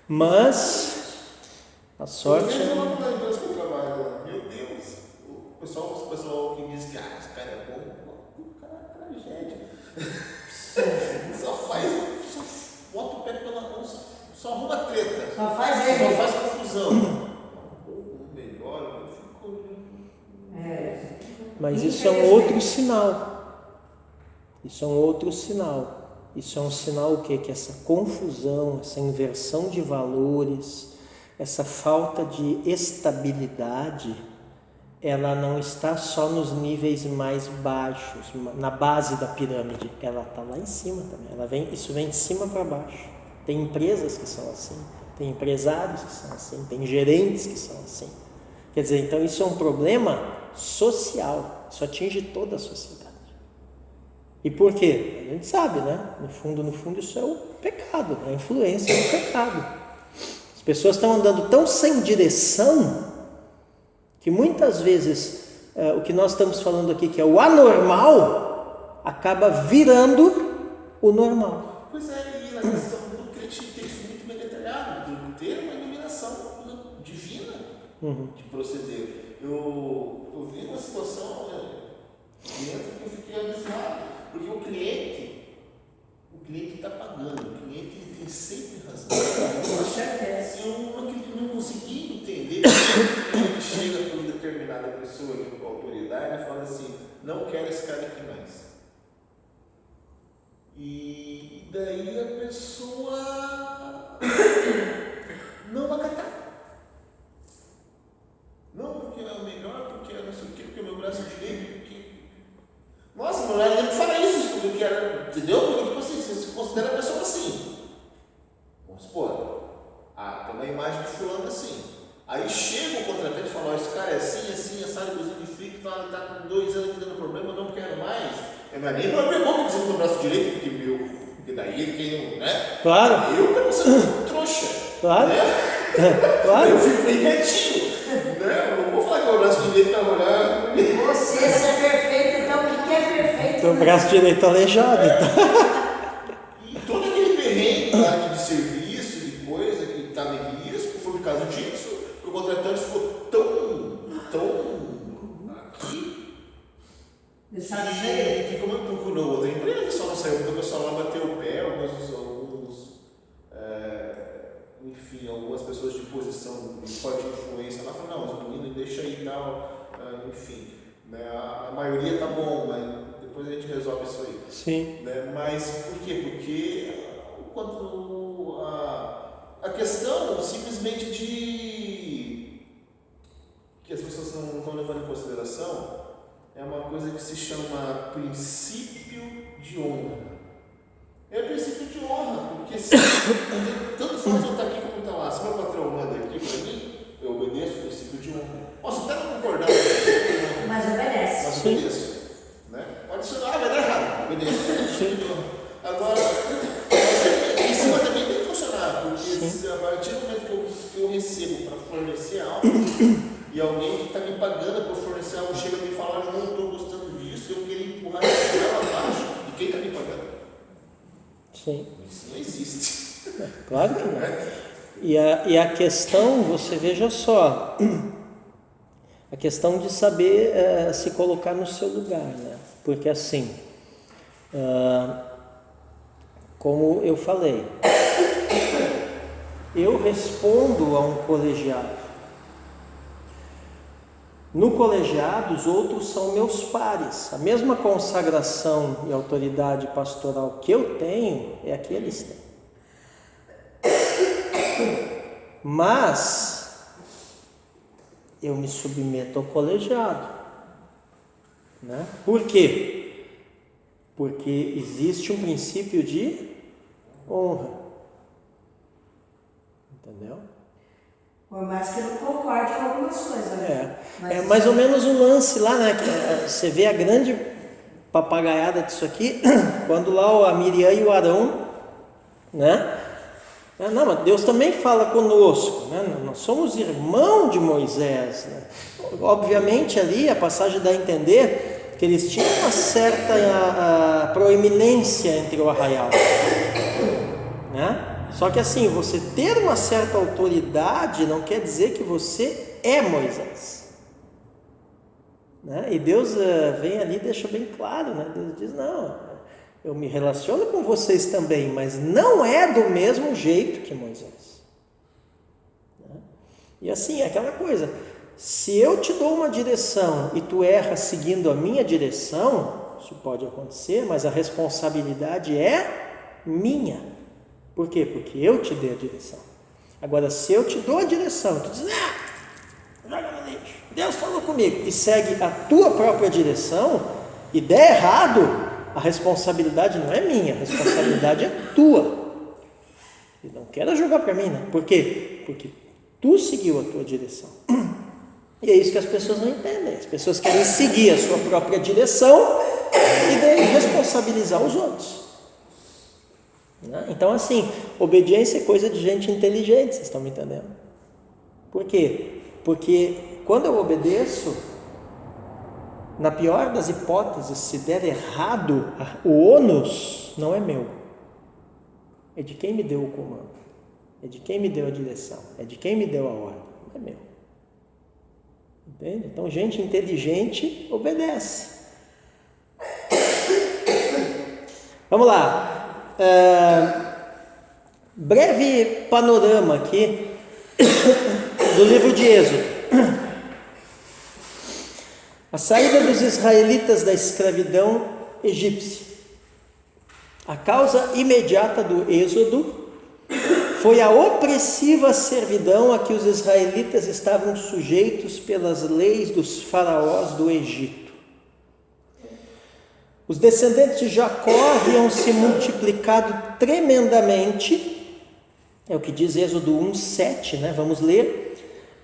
Mas a sorte Eu não na empresa que eu trabalho, meu Deus, o pessoal que diz que esse cara é bom, o cara é tragédia. Só bota o pé pela mão, só arruma treta. Só faz confusão. O melhor, eu fico. Mas isso é um outro sinal. Isso é um outro sinal. Isso é um sinal o quê? Que essa confusão, essa inversão de valores, essa falta de estabilidade, ela não está só nos níveis mais baixos, na base da pirâmide, ela está lá em cima também. Isso vem de cima para baixo. Tem empresas que são assim, tem empresários que são assim, tem gerentes que são assim. Quer dizer, então isso é um problema social, isso atinge toda a sociedade. E por quê? A gente sabe, né? No fundo, isso é o pecado, a influência do pecado. As pessoas estão andando tão sem direção que muitas vezes o que nós estamos falando aqui, que é o anormal, acaba virando o normal. Pois é, e na questão do crente tem isso muito bem detalhado, de ter uma iluminação divina de proceder. Eu vi uma situação dentro que eu fiquei abismado. Porque o cliente está pagando, o cliente tem sempre razão. Eu não consegui entender que ele chega com determinada pessoa com autoridade e fala assim, não quero esse cara aqui mais. E daí a pessoa não vai acatar. Não, porque é o melhor, porque é não sei o quê, porque é o meu braço direito, porque... Nossa, meu marido fala isso, porque era, entendeu? Porque tipo assim, você considera a pessoa assim. Vamos supor, tem uma imagem de fulano assim. Aí chega o contratante e fala, esse cara é assim, assado, inclusive frito, está com 2 anos aqui dando problema, não quero mais. Não é nem problema que dizer no meu braço direito, porque daí quem não, né? Claro. Eu que não sou trouxa. Claro. Né? Claro. Eu fico bem quietinho. Né? Eu não vou falar que o braço direito está olhando. Você é perfeito, então o que é perfeito? Teu braço direito aleijado. E todo aquele perrengue lá de serviço, de coisa que estava em risco, foi por causa disso, que o contratante ficou tão aqui. E ficou muito procurou outra empresa, só não saiu porque o pessoal lá bateu o pé, enfim, algumas pessoas de posição de forte influência lá falaram, não, os meninos deixa aí e tal, enfim, né, a maioria tá bom, mas depois a gente resolve isso aí. Sim. Né, mas por quê? Porque a questão simplesmente que as pessoas não estão levando em consideração é uma coisa que se chama princípio de honra. É princípio de honra, porque tanto faz eu estar aqui como estar lá. Se meu patrão manda aqui para mim, eu obedeço o princípio de honra. Posso até não concordar, mas obedece. Mas obedeço. Né? Pode ser, vai dar errado, obedeço. Agora, em cima também tem que funcionar, porque a partir do momento que eu recebo para fornecer algo, e alguém que está me pagando para fornecer algo chega a me falar, eu não estou gostando disso, eu queria empurrar isso lá abaixo de quem está me pagando. Sim. Isso não existe. Claro que não. E a questão, você veja só, a A questão de saber se colocar no seu lugar, né? Porque assim, como eu falei, eu respondo a um colegiado. No colegiado, os outros são meus pares. A mesma consagração e autoridade pastoral que eu tenho é a que eles têm. Mas eu me submeto ao colegiado, né? Por quê? Porque existe um princípio de honra, entendeu? Por mais que eu não concorde com algumas coisas, né? É mais ou menos o lance lá, né? Que você vê a grande papagaiada disso aqui, quando lá a Miriam e o Arão, né? Não, mas Deus também fala conosco, né? Nós somos irmãos de Moisés, né? Obviamente ali a passagem dá a entender que eles tinham uma certa proeminência entre o arraial, né? Só que assim, você ter uma certa autoridade não quer dizer que você é Moisés, né? E Deus vem ali e deixa bem claro, né? Deus diz, não, eu me relaciono com vocês também, mas não é do mesmo jeito que Moisés, né? E assim, é aquela coisa, se eu te dou uma direção e tu erras seguindo a minha direção, isso pode acontecer, mas a responsabilidade é minha. Por quê? Porque eu te dei a direção. Agora, se eu te dou a direção, tu diz, joga no lixo, Deus falou comigo, e segue a tua própria direção, e der errado, a responsabilidade não é minha, a responsabilidade é tua. E não quero jogar para mim, não. Por quê? Porque tu seguiu a tua direção. E é isso que as pessoas não entendem. As pessoas querem seguir a sua própria direção e daí responsabilizar os outros. Então, assim, obediência é coisa de gente inteligente, vocês estão me entendendo? Por quê? Porque quando eu obedeço, na pior das hipóteses, se der errado, o ônus não é meu, é de quem me deu o comando, é de quem me deu a direção, é de quem me deu a ordem, não é meu. Entende? Então, gente inteligente obedece. Vamos lá. Breve panorama aqui do livro de Êxodo. A saída dos israelitas da escravidão egípcia. A causa imediata do êxodo foi a opressiva servidão a que os israelitas estavam sujeitos pelas leis dos faraós do Egito. Os descendentes de Jacó haviam se multiplicado tremendamente, é o que diz Êxodo 1:7, né? Vamos ler.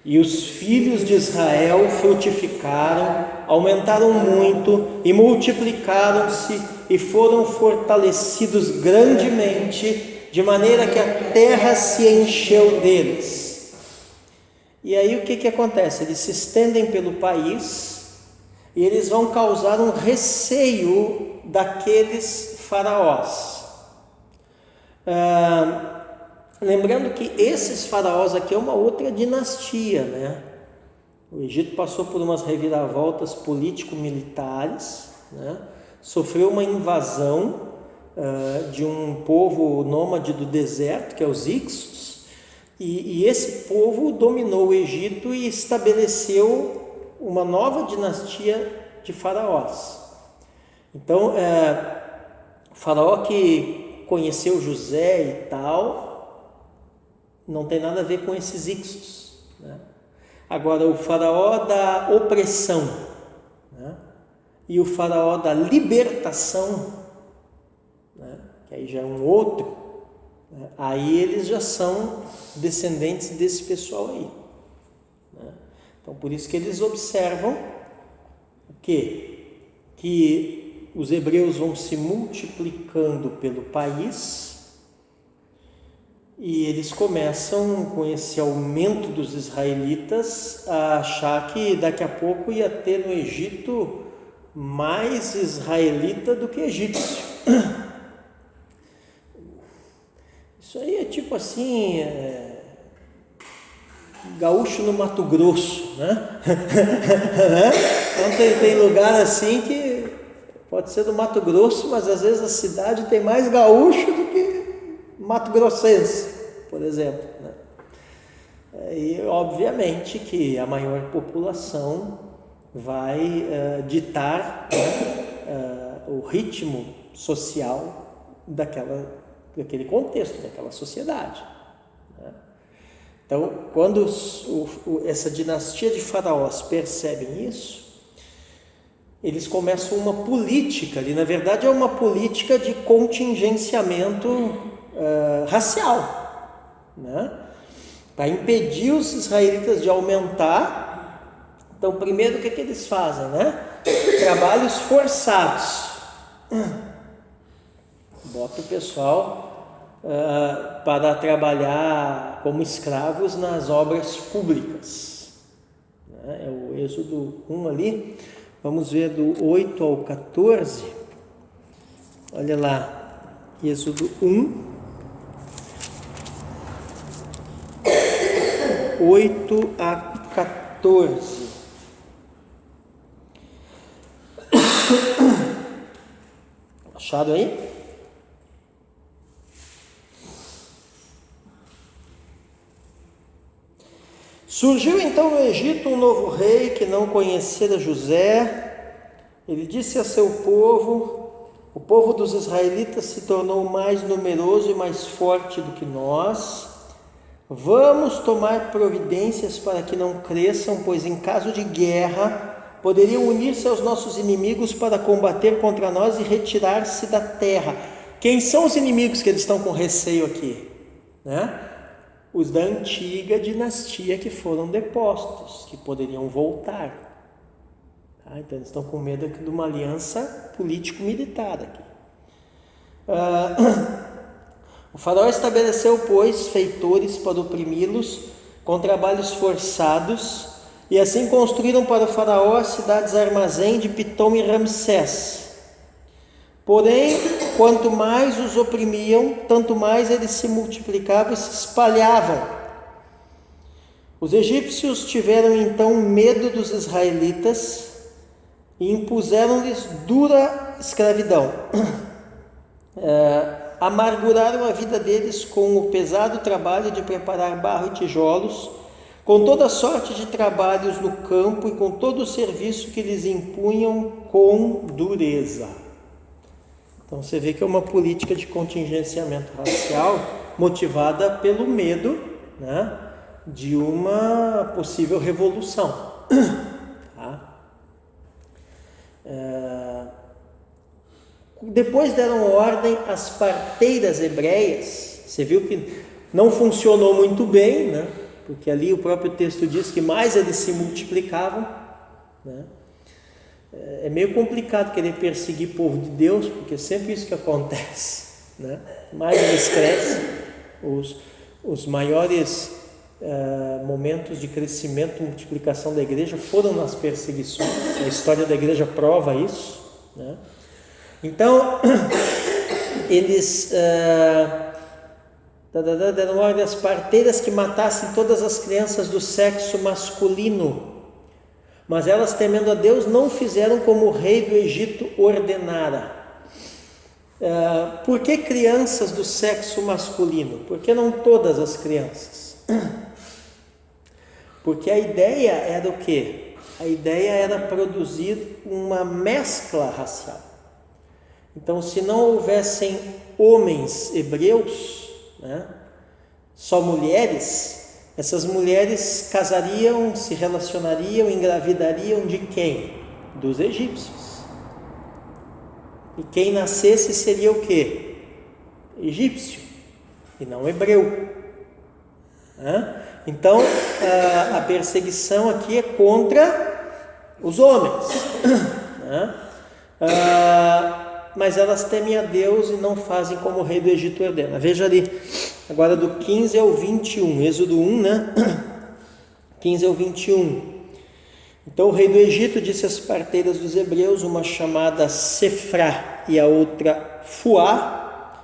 E os filhos de Israel frutificaram, aumentaram muito e multiplicaram-se e foram fortalecidos grandemente, de maneira que a terra se encheu deles. E aí o que acontece? Eles se estendem pelo país e eles vão causar um receio daqueles faraós. Lembrando que esses faraós aqui é uma outra dinastia, né? O Egito passou por umas reviravoltas político-militares, né? Sofreu uma invasão de um povo nômade do deserto, que é os Ixos, e esse povo dominou o Egito e estabeleceu uma nova dinastia de faraós. Então, o faraó que conheceu José e tal, não tem nada a ver com esses Ixos, né? Agora, o faraó da opressão, né? E o faraó da libertação, né? Que aí já é um outro, né? Aí eles já são descendentes desse pessoal aí, né? Então, por isso que eles observam o quê? Que os hebreus vão se multiplicando pelo país e eles começam, com esse aumento dos israelitas, a achar que daqui a pouco ia ter no Egito mais israelita do que egípcio. Isso aí é tipo assim, gaúcho no Mato Grosso, né? Então tem lugar assim que pode ser do Mato Grosso, mas às vezes a cidade tem mais gaúcho do que Mato Grossense, por exemplo, né? E obviamente que a maior população vai ditar, né, o ritmo social daquele contexto, daquela sociedade, né? Então, quando essa dinastia de faraós percebem isso, eles começam uma política ali, na verdade é uma política de contingenciamento racial, né? Para impedir os israelitas de aumentar. Então, primeiro, o que eles fazem, né? Trabalhos forçados. Bota o pessoal para trabalhar como escravos nas obras públicas, né? É o Êxodo 1 ali. Vamos ver do 8 ao 14. Olha lá, Êxodo 1. 8 a 14. Achado aí? Surgiu então no Egito um novo rei que não conhecera José. Ele disse a seu povo: o povo dos israelitas se tornou mais numeroso e mais forte do que nós. Vamos tomar providências para que não cresçam, pois em caso de guerra poderiam unir-se aos nossos inimigos para combater contra nós e retirar-se da terra. Quem são os inimigos que eles estão com receio aqui, né? Os da antiga dinastia que foram depostos, que poderiam voltar. Tá? Então eles estão com medo aqui de uma aliança político-militar aqui. O faraó estabeleceu, pois, feitores para oprimi-los com trabalhos forçados, e assim construíram para o faraó as cidades armazém de Pitom e Ramsés. Porém, quanto mais os oprimiam, tanto mais eles se multiplicavam e se espalhavam. Os egípcios tiveram então medo dos israelitas e impuseram-lhes dura escravidão. Amarguraram a vida deles com o pesado trabalho de preparar barro e tijolos, com toda sorte de trabalhos no campo e com todo o serviço que lhes impunham com dureza. Então você vê que é uma política de contingenciamento racial motivada pelo medo, né, de uma possível revolução. Tá? Depois deram ordem às parteiras hebreias. Você viu que não funcionou muito bem, né? Porque ali o próprio texto diz que mais eles se multiplicavam, né? É meio complicado querer perseguir o povo de Deus, porque é sempre isso que acontece, né? Mais eles crescem, os maiores momentos de crescimento e multiplicação da igreja foram nas perseguições. A história da igreja prova isso, né? Então, eles deram ordem às parteiras que matassem todas as crianças do sexo masculino, mas elas, temendo a Deus, não fizeram como o rei do Egito ordenara. Por que crianças do sexo masculino? Por que não todas as crianças? Porque a ideia era o quê? A ideia era produzir uma mescla racial. Então, se não houvessem homens hebreus, né, só mulheres, essas mulheres casariam, se relacionariam, engravidariam de quem? Dos egípcios. E quem nascesse seria o quê? Egípcio, e não hebreu. Então, a perseguição aqui é contra os homens. Mas elas temem a Deus e não fazem como o rei do Egito ordena. Veja ali, agora do 15 ao 21, Êxodo 1, né? 15 ao 21. Então o rei do Egito disse às parteiras dos hebreus, uma chamada Sefrá e a outra Fuá: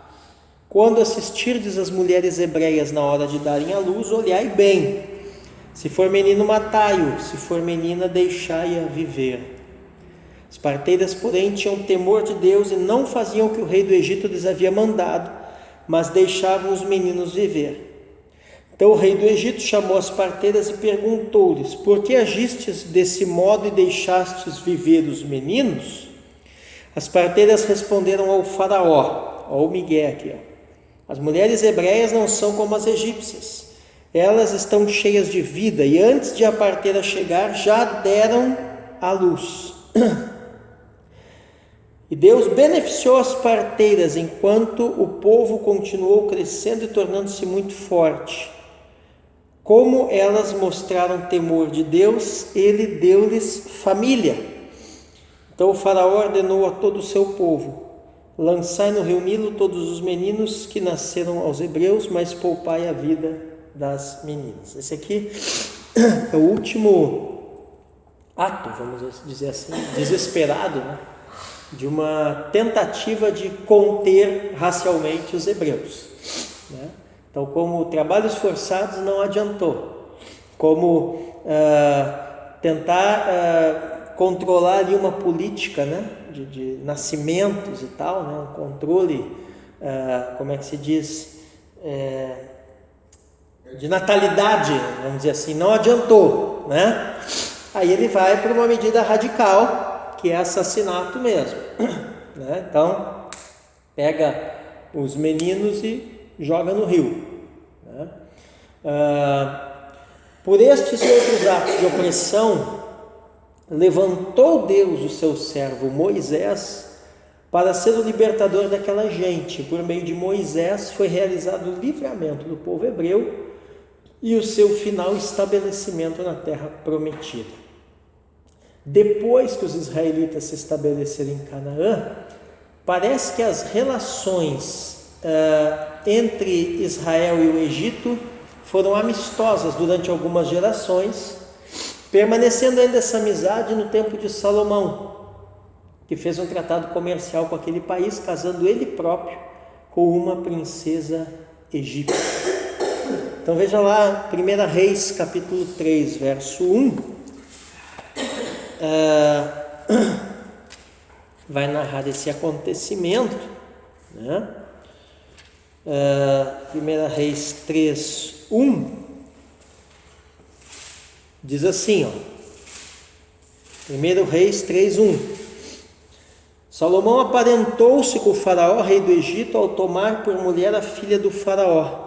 quando assistirdes as mulheres hebreias na hora de darem à luz, olhai bem, Se for menino, matai-o, se for menina, deixai-a viver. As parteiras, porém, tinham temor de Deus e não faziam o que o rei do Egito lhes havia mandado, mas deixavam os meninos viver. Então o rei do Egito chamou as parteiras e perguntou-lhes: por que agistes desse modo e deixastes viver os meninos? As parteiras responderam ao faraó, ó o Miguel aqui, ó: as mulheres hebreias não são como as egípcias, elas estão cheias de vida e antes de a parteira chegar já deram à luz. E Deus beneficiou as parteiras enquanto o povo continuou crescendo e tornando-se muito forte. Como elas mostraram temor de Deus, ele deu-lhes família. Então o faraó ordenou a todo o seu povo: lançai no rio Nilo todos os meninos que nasceram aos hebreus, mas poupai a vida das meninas. Esse aqui é o último ato, vamos dizer assim, desesperado, né, de uma tentativa de conter racialmente os hebreus, né? Então, como trabalhos forçados não adiantou, como tentar controlar ali uma política, né, de nascimentos e tal, né, um controle, como é que se diz, de natalidade, vamos dizer assim, não adiantou, né? Aí ele vai para uma medida radical, que é assassinato mesmo, né? Então, pega os meninos e joga no rio, né? Por estes e outros atos de opressão, levantou Deus o seu servo Moisés para ser o libertador daquela gente. Por meio de Moisés foi realizado o livramento do povo hebreu e o seu final estabelecimento na terra prometida. Depois que os israelitas se estabeleceram em Canaã, parece que as relações entre Israel e o Egito foram amistosas durante algumas gerações, permanecendo ainda essa amizade no tempo de Salomão, que fez um tratado comercial com aquele país, casando ele próprio com uma princesa egípcia. Então veja lá, 1 Reis capítulo 3, verso 1, vai narrar esse acontecimento, né? 1 Reis 3, 1, diz assim, ó, 1 Reis 3, 1: Salomão aparentou-se com o faraó, rei do Egito, ao tomar por mulher a filha do faraó.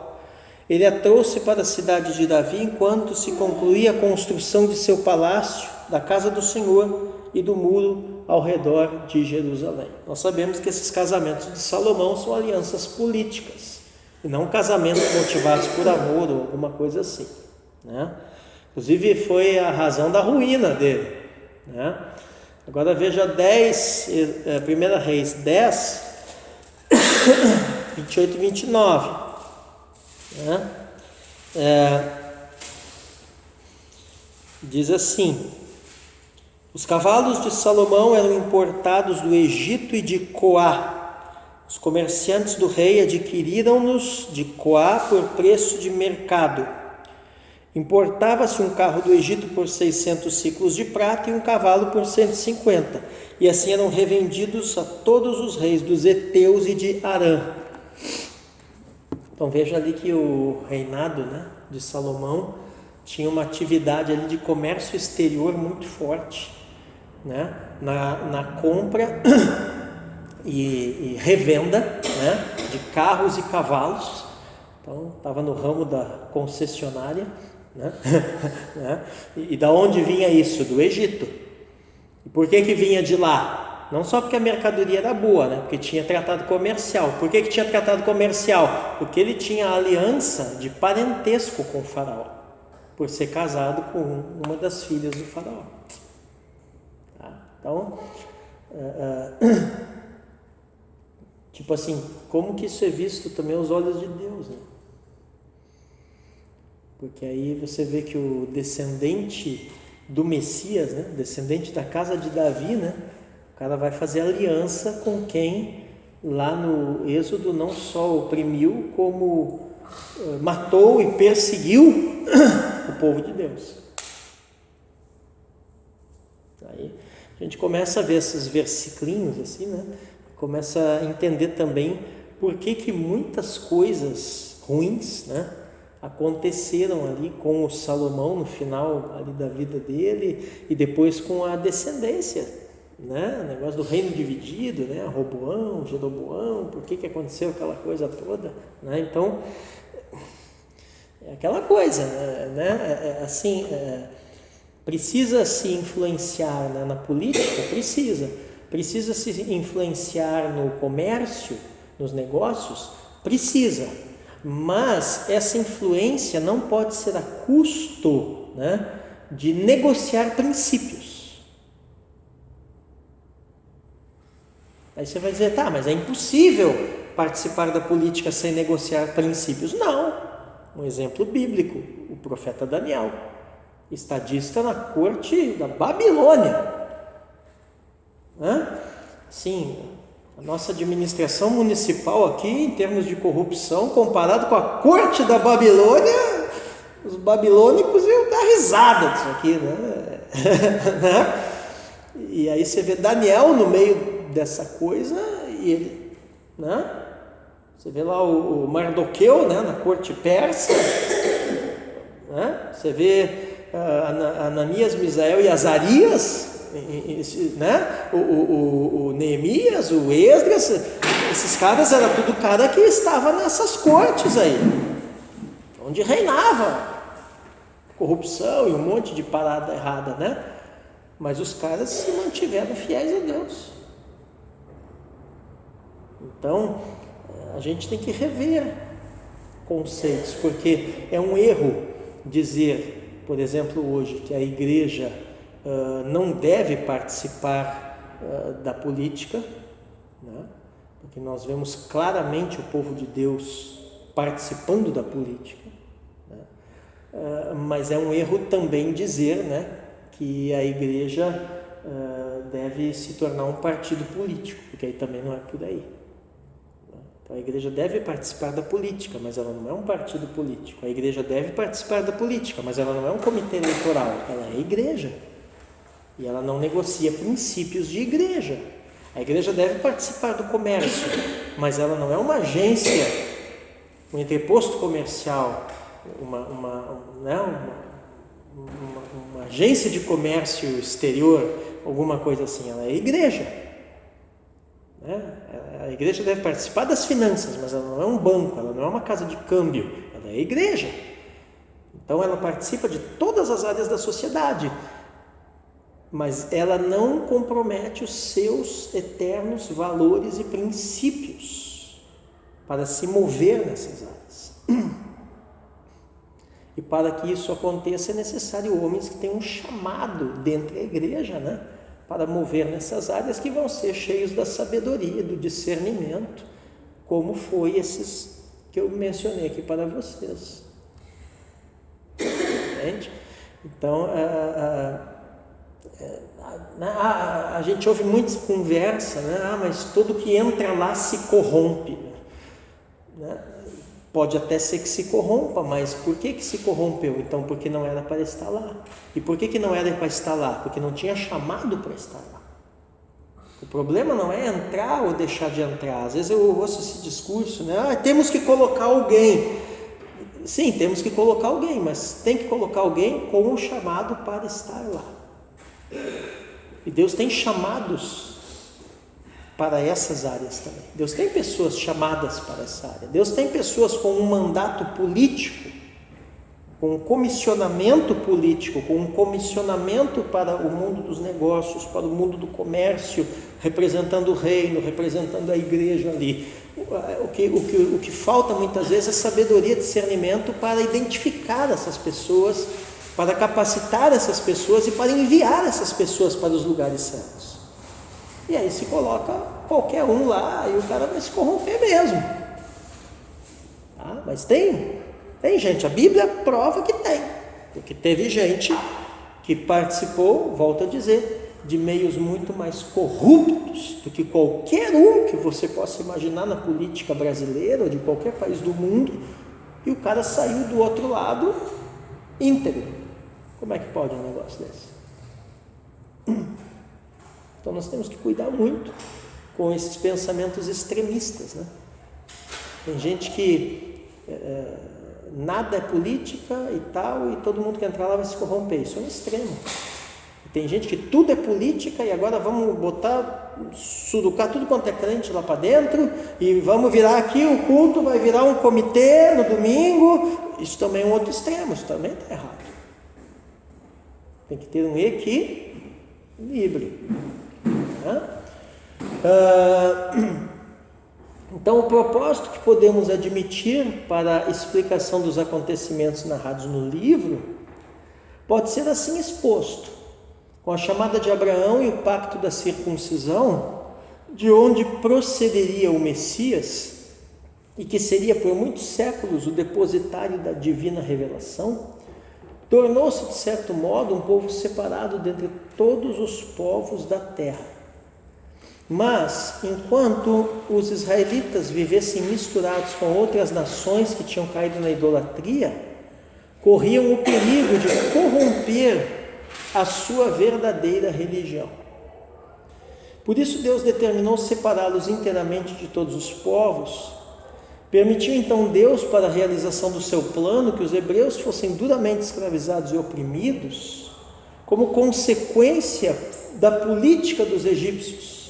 Ele a trouxe para a cidade de Davi, enquanto se concluía a construção de seu palácio, da casa do Senhor e do muro ao redor de Jerusalém. Nós sabemos que esses casamentos de Salomão são alianças políticas, e não casamentos motivados por amor ou alguma coisa assim, né? Inclusive foi a razão da ruína dele, né? Agora veja 1 Reis 10, 28 e 29, né? Diz assim: os cavalos de Salomão eram importados do Egito e de Coá. Os comerciantes do rei adquiriram-nos de Coá por preço de mercado. Importava-se um carro do Egito por 600 ciclos de prata e um cavalo por 150. E assim eram revendidos a todos os reis dos heteus e de Arã. Então veja ali que o reinado, né, de Salomão tinha uma atividade ali de comércio exterior muito forte, né, na compra e revenda, né, de carros e cavalos. Então estava no ramo da concessionária, né? E da onde vinha isso? Do Egito. E por que vinha de lá? Não só porque a mercadoria era boa, né? Porque tinha tratado comercial. Por que tinha tratado comercial? Porque ele tinha aliança de parentesco com o faraó, por ser casado com uma das filhas do faraó. Tá? Então, tipo assim, como que isso é visto também aos olhos de Deus, né? Porque aí você vê que o descendente do Messias, né, descendente da casa de Davi, né, o cara vai fazer aliança com quem lá no Êxodo não só oprimiu, como matou e perseguiu o povo de Deus. Aí a gente começa a ver esses versiclinhos assim, né? Começa a entender também por que muitas coisas ruins, né, aconteceram ali com o Salomão no final ali da vida dele e depois com a descendência, né? O negócio do reino dividido, né? Roboão, Jeroboão, por que aconteceu aquela coisa toda, né? Então é aquela coisa, né? Assim, precisa se influenciar, né, na política, precisa se influenciar no comércio, nos negócios, precisa, mas essa influência não pode ser a custo, né, de negociar princípios. Aí você vai dizer, tá, mas é impossível participar da política sem negociar princípios. Não, um exemplo bíblico, o profeta Daniel, estadista na corte da Babilônia. Sim, a nossa administração municipal aqui, em termos de corrupção, comparado com a corte da Babilônia, os babilônicos iam dar risada disso aqui, né? E aí você vê Daniel no meio dessa coisa, e ele, né? Você vê lá o Mardoqueu, né, na corte persa, né? Você vê Ananias, Misael e Azarias, né? O Neemias, o Esdras, esses caras eram tudo cara que estava nessas cortes aí, onde reinava corrupção e um monte de parada errada, né? Mas os caras se mantiveram fiéis a Deus. Então a gente tem que rever conceitos, porque é um erro dizer, por exemplo, hoje, que a igreja não deve participar da política, né? Porque nós vemos claramente o povo de Deus participando da política, né? Mas é um erro também dizer, né, que a igreja deve se tornar um partido político, porque aí também não é por aí. Então a igreja deve participar da política, mas ela não é um partido político. A igreja deve participar da política, mas ela não é um comitê eleitoral, ela é a igreja. E ela não negocia princípios de igreja. A igreja deve participar do comércio, mas ela não é uma agência, um entreposto comercial, uma agência de comércio exterior, alguma coisa assim. Ela é a igreja, né? A igreja deve participar das finanças, mas ela não é um banco, ela não é uma casa de câmbio, ela é a igreja. Então ela participa de todas as áreas da sociedade, mas ela não compromete os seus eternos valores e princípios para se mover nessas áreas. E para que isso aconteça é necessário homens que tenham um chamado dentro da igreja, né, para mover nessas áreas, que vão ser cheios da sabedoria, do discernimento, como foi esses que eu mencionei aqui para vocês. Entende? Então, a gente ouve muita conversa, né? Mas todo que entra lá se corrompe, né? Pode até ser que se corrompa, mas por que se corrompeu? Então, porque não era para estar lá. E por que não era para estar lá? Porque não tinha chamado para estar lá. O problema não é entrar ou deixar de entrar. Às vezes eu ouço esse discurso, né? Temos que colocar alguém. Sim, temos que colocar alguém, mas tem que colocar alguém com o chamado para estar lá. E Deus tem chamados para essas áreas também. Deus tem pessoas chamadas para essa área. Deus tem pessoas com um mandato político, com um comissionamento político, com um comissionamento para o mundo dos negócios, para o mundo do comércio, representando o reino, representando a igreja ali. O que falta muitas vezes é sabedoria, discernimento para identificar essas pessoas, para capacitar essas pessoas e para enviar essas pessoas para os lugares certos. E aí se coloca qualquer um lá e o cara vai se corromper mesmo. Tá? Mas tem gente, a Bíblia prova que tem, porque teve gente que participou, volto a dizer, de meios muito mais corruptos do que qualquer um que você possa imaginar na política brasileira ou de qualquer país do mundo, e o cara saiu do outro lado íntegro. Como é que pode um negócio desse? Então nós temos que cuidar muito com esses pensamentos extremistas, né? Tem gente que nada é política e tal, e todo mundo que entrar lá vai se corromper. Isso é um extremo. Tem gente que tudo é política e agora vamos surucar tudo quanto é crente lá para dentro e vamos virar aqui o culto, vai virar um comitê no domingo. Isso também é um outro extremo, isso também está errado. Tem que ter um equilíbrio. Né? Então, o propósito que podemos admitir para a explicação dos acontecimentos narrados no livro pode ser assim exposto, com a chamada de Abraão e o pacto da circuncisão, de onde procederia o Messias e que seria por muitos séculos o depositário da divina revelação, tornou-se, de certo modo, um povo separado dentre todos os povos da terra. Mas, enquanto os israelitas vivessem misturados com outras nações que tinham caído na idolatria, corriam o perigo de corromper a sua verdadeira religião. Por isso Deus determinou separá-los inteiramente de todos os povos. Permitiu então Deus, para a realização do seu plano, que os hebreus fossem duramente escravizados e oprimidos, como consequência da política dos egípcios,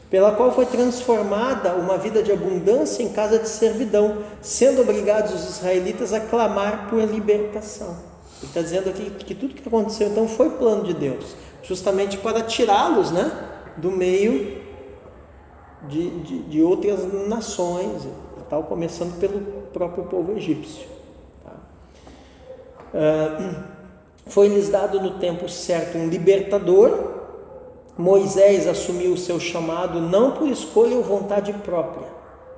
pela qual foi transformada uma vida de abundância em casa de servidão, sendo obrigados os israelitas a clamar por libertação. Ele está dizendo aqui que tudo que aconteceu então foi plano de Deus, justamente para tirá-los, né, do meio de outras nações, e tal, começando pelo próprio povo egípcio. Foi-lhes dado no tempo certo um libertador. Moisés assumiu o seu chamado não por escolha ou vontade própria,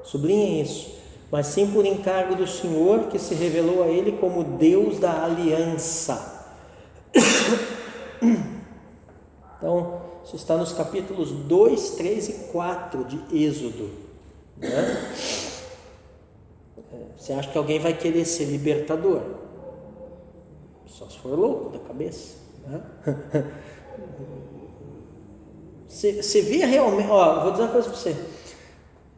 sublinhem isso, mas sim por encargo do Senhor, que se revelou a ele como Deus da aliança. Então, isso está nos capítulos 2, 3 e 4 de Êxodo, né? Você acha que alguém vai querer ser libertador? Só se for louco da cabeça, né? Você vê realmente, vou dizer uma coisa para você.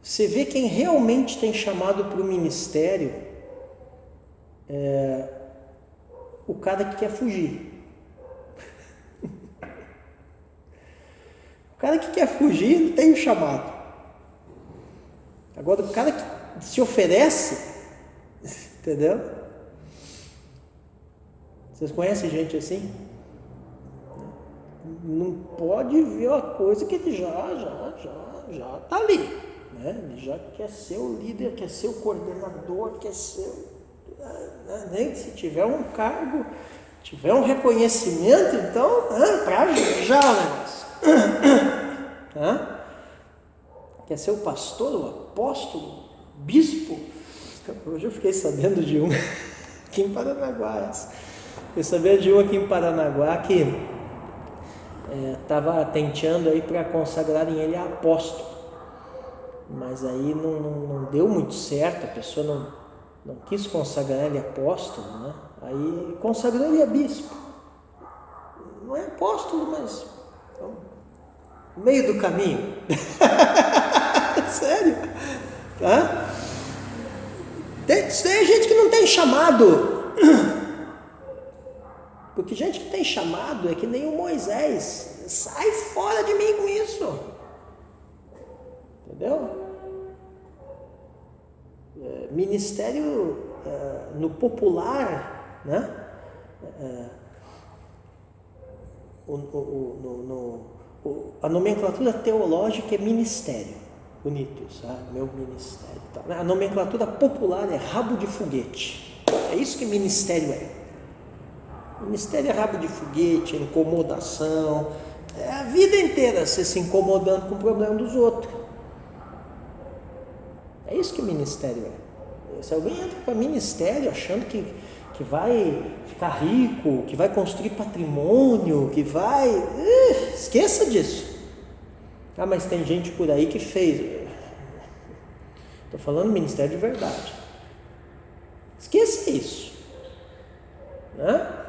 Você vê quem realmente tem chamado para o ministério, o cara que quer fugir. O cara que quer fugir não tem o chamado. Agora, o cara que se oferece, entendeu? Vocês conhecem gente assim? Não pode ver uma coisa que ele já está ali, né? Ele já quer ser o líder, quer ser o coordenador, quer ser, nem se tiver um cargo, tiver um reconhecimento, então, para já o negócio. Quer ser o pastor, o apóstolo, o bispo. Hoje eu fiquei sabendo de um aqui em Paranaguá. Fiquei sabendo de um aqui em Paranaguá que estava tenteando aí para consagrarem ele a apóstolo, mas aí não deu muito certo, a pessoa não quis consagrar ele a apóstolo, né? Aí consagrou ele a bispo. Não é apóstolo, mas no meio do caminho. Sério? Tá? Tem gente que não tem chamado. Porque gente que tem chamado é que nem o Moisés. Sai fora de mim com isso. Entendeu? Ministério no popular, né? A nomenclatura teológica é ministério. Bonito isso, meu ministério. A nomenclatura popular é rabo de foguete. É isso que ministério é. Ministério é rabo de foguete, é incomodação, é a vida inteira você se incomodando com o problema dos outros. É isso que ministério é. Se alguém entra para ministério achando que vai ficar rico, que vai construir patrimônio, que vai... esqueça disso. Mas tem gente por aí que fez. Estou falando ministério de verdade. Esqueça isso. Né?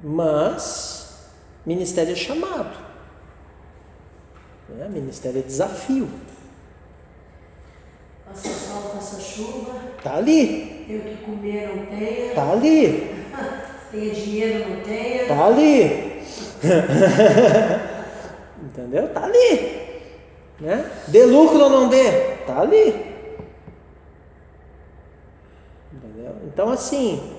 Mas ministério é chamado, né? Ministério é desafio. Faça sol, faça chuva. Tá ali. Tem o que comer, não tenha. Tá ali. Tenha dinheiro, não tenha. Tá ali. Entendeu? Tá ali. Né? Dê lucro ou não dê? Tá ali. Entendeu? Então assim,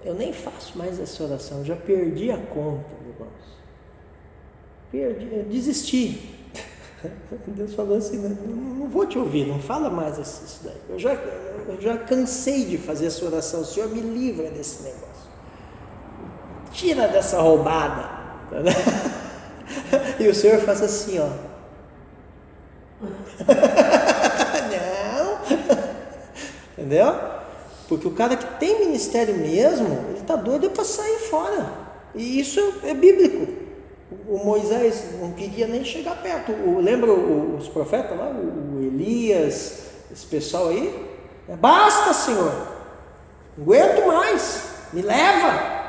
eu nem faço mais essa oração, eu já perdi a conta, irmãos. Eu desisti. Deus falou assim, não vou te ouvir, não fala mais isso daí. Eu já cansei de fazer essa oração, o Senhor me livra desse negócio. Tira dessa roubada. E o Senhor faz assim, ó. Não. Entendeu? Porque o cara que tem ministério mesmo, ele está doido para sair fora. E isso é bíblico. O Moisés não queria nem chegar perto. Lembra os profetas lá? O Elias, esse pessoal aí? Basta, Senhor. Não aguento mais. Me leva.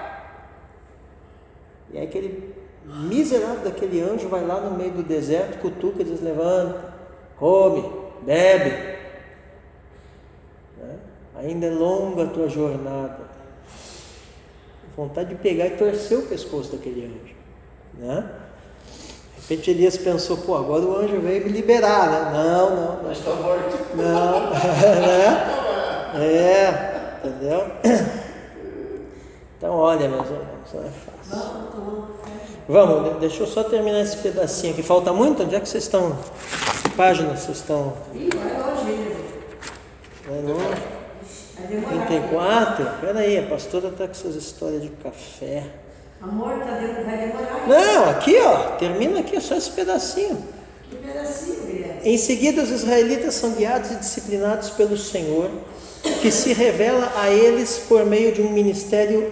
E aí aquele miserável daquele anjo vai lá no meio do deserto, cutuca e diz: levanta, come, bebe. Né? Ainda é longa a tua jornada. Vontade de pegar e torcer o pescoço daquele anjo. Né? De repente Elias pensou: pô, agora o anjo veio me liberar, né? Não. Mas está morto. Não, né? Entendeu? Então, olha, meus irmãos, não é fácil. Vamos, deixa eu só terminar esse pedacinho aqui. Falta muito? Onde é que vocês estão? Que página vocês estão? Ih, vai longe ainda. Vai no Vai demorar. 34? Espera aí, a pastora está com essas histórias de café. Amor, vai demorar. Não, aqui ó, termina aqui, só esse pedacinho. Que pedacinho, Guilherme. Em seguida, os israelitas são guiados e disciplinados pelo Senhor, que se revela a eles por meio de um misterioso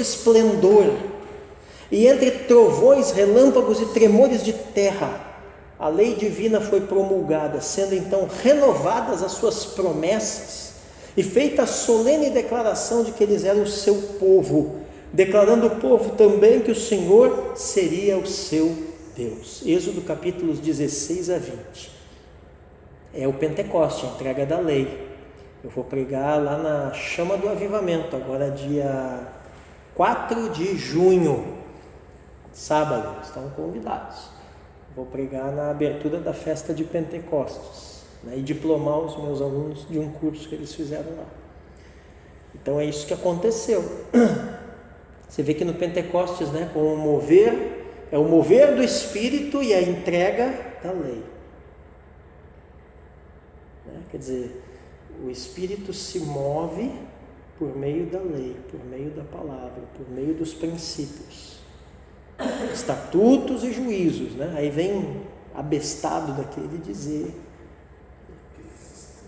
esplendor. E entre trovões, relâmpagos e tremores de terra, a lei divina foi promulgada, sendo então renovadas as suas promessas e feita a solene declaração de que eles eram o seu povo, declarando o povo também que o Senhor seria o seu Deus. Êxodo capítulos 16 a 20. É o Pentecoste, a entrega da lei. Eu vou pregar lá na Chama do Avivamento, agora dia 4 de junho, sábado, estão convidados. Vou pregar na abertura da festa de Pentecostes, né, e diplomar os meus alunos de um curso que eles fizeram lá. Então é isso que aconteceu. Você vê que no Pentecostes, né, com o mover, é o mover do Espírito e a entrega da lei. Né? Quer dizer, o Espírito se move por meio da lei, por meio da palavra, por meio dos princípios, estatutos e juízos, né? Aí vem abestado daquele dizer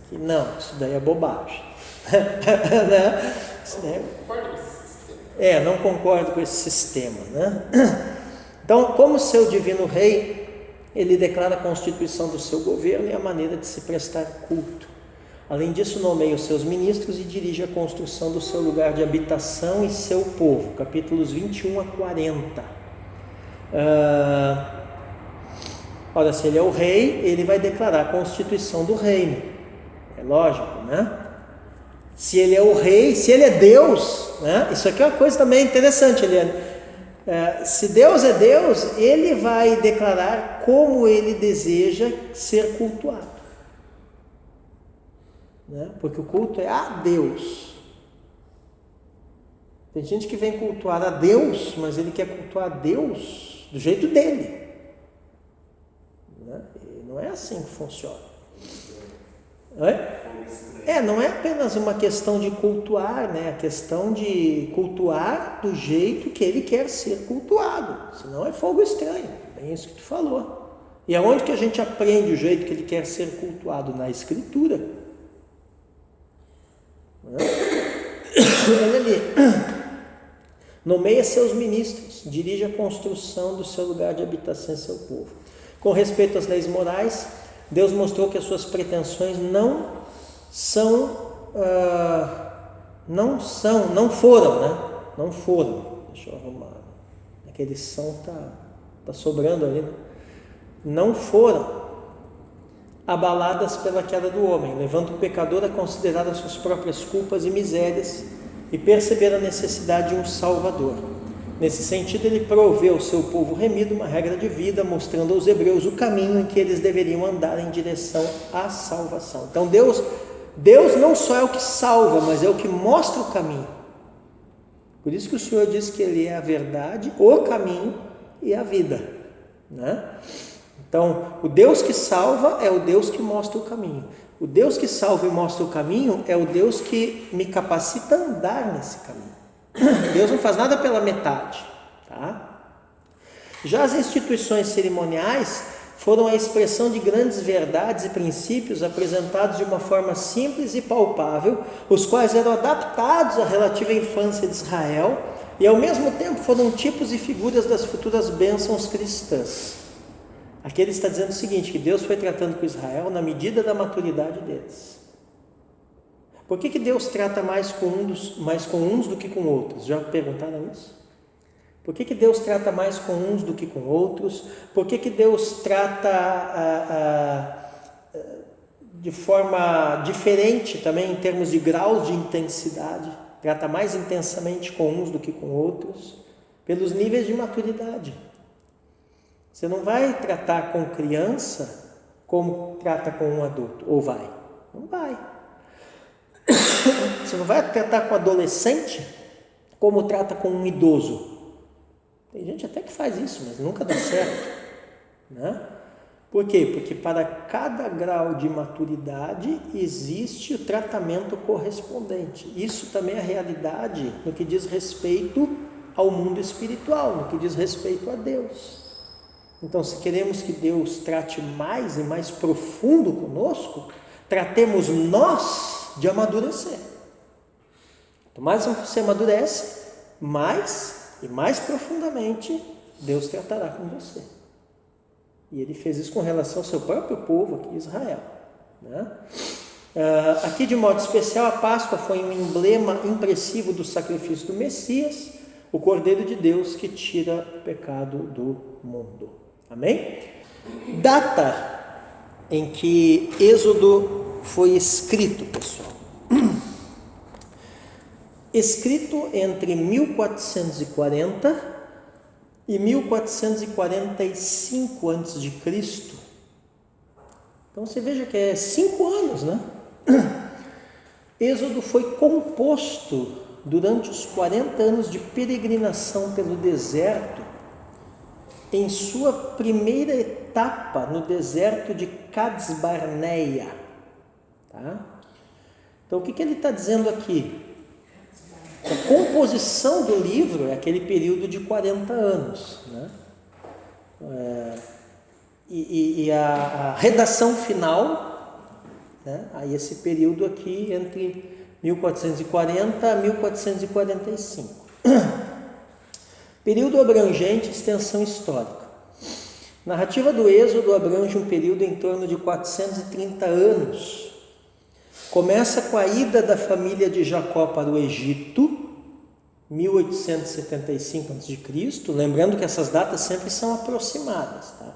que não, isso daí é bobagem. Né? Isso daí não concordo com esse sistema, né? Então, como seu divino rei, ele declara a constituição do seu governo e a maneira de se prestar culto. Além disso, nomeia os seus ministros e dirige a construção do seu lugar de habitação e seu povo. Capítulos 21 a 40. Ora, se ele é o rei, ele vai declarar a constituição do reino. É lógico, né? Se ele é o rei, se ele é Deus, né? Isso aqui é uma coisa também interessante, Eliane. Se Deus é Deus, ele vai declarar como ele deseja ser cultuado. Né? Porque o culto é a Deus. Tem gente que vem cultuar a Deus, mas ele quer cultuar a Deus do jeito dele. Né? E não é assim que funciona. Não é apenas uma questão de cultuar, né? A questão de cultuar do jeito que ele quer ser cultuado. Senão é fogo estranho. É isso que tu falou. E aonde que a gente aprende o jeito que ele quer ser cultuado? Na Escritura. Olha ali. Nomeia seus ministros, dirige a construção do seu lugar de habitação e seu povo. Com respeito às leis morais, Deus mostrou que as suas pretensões não são não foram, né? Não foram. Deixa eu arrumar. Aquele som tá sobrando ali, né? Não foram abaladas pela queda do homem, levando o pecador a considerar as suas próprias culpas e misérias e perceber a necessidade de um Salvador. Nesse sentido, ele proveu ao seu povo remido uma regra de vida, mostrando aos hebreus o caminho em que eles deveriam andar em direção à salvação. Então Deus não só é o que salva, mas é o que mostra o caminho. Por isso que o Senhor diz que Ele é a verdade, o caminho e a vida, né? Então, o Deus que salva é o Deus que mostra o caminho. O Deus que salva e mostra o caminho é o Deus que me capacita a andar nesse caminho. Deus não faz nada pela metade, tá? Já as instituições cerimoniais foram a expressão de grandes verdades e princípios apresentados de uma forma simples e palpável, os quais eram adaptados à relativa infância de Israel e ao mesmo tempo foram tipos e figuras das futuras bênçãos cristãs. Aqui ele está dizendo o seguinte, que Deus foi tratando com Israel na medida da maturidade deles. Por que Deus trata mais com uns do que com outros? Já perguntaram isso? Por que Deus trata mais com uns do que com outros? Por que Deus trata de forma diferente também em termos de graus de intensidade? Trata mais intensamente com uns do que com outros? Pelos níveis de maturidade. Você não vai tratar com criança como trata com um adulto, ou vai? Não vai. Você não vai tratar com adolescente como trata com um idoso. Tem gente até que faz isso, mas nunca dá certo, né? Por quê? Porque para cada grau de maturidade existe o tratamento correspondente. Isso também é a realidade no que diz respeito ao mundo espiritual, no que diz respeito a Deus. Então, se queremos que Deus trate mais e mais profundo conosco, tratemos nós de amadurecer. Quanto mais você amadurece, mais e mais profundamente Deus tratará com você. E Ele fez isso com relação ao seu próprio povo aqui, Israel, né? Aqui de modo especial, a Páscoa foi um emblema impressivo do sacrifício do Messias, o Cordeiro de Deus que tira o pecado do mundo. Amém? Data em que Êxodo foi escrito, pessoal. Escrito entre 1440 e 1445 a.C. Então você veja que é 5 anos, né? Êxodo foi composto durante os 40 anos de peregrinação pelo deserto, em sua primeira etapa no deserto de Cades Barneia. Tá? Então o que ele está dizendo aqui? A composição do livro é aquele período de 40 anos, né? E a redação final, né? Aí esse período aqui entre 1440 a 1445. Período abrangente, extensão histórica. Narrativa do Êxodo abrange um período em torno de 430 anos. Começa com a ida da família de Jacó para o Egito, 1875 a.C., lembrando que essas datas sempre são aproximadas, tá?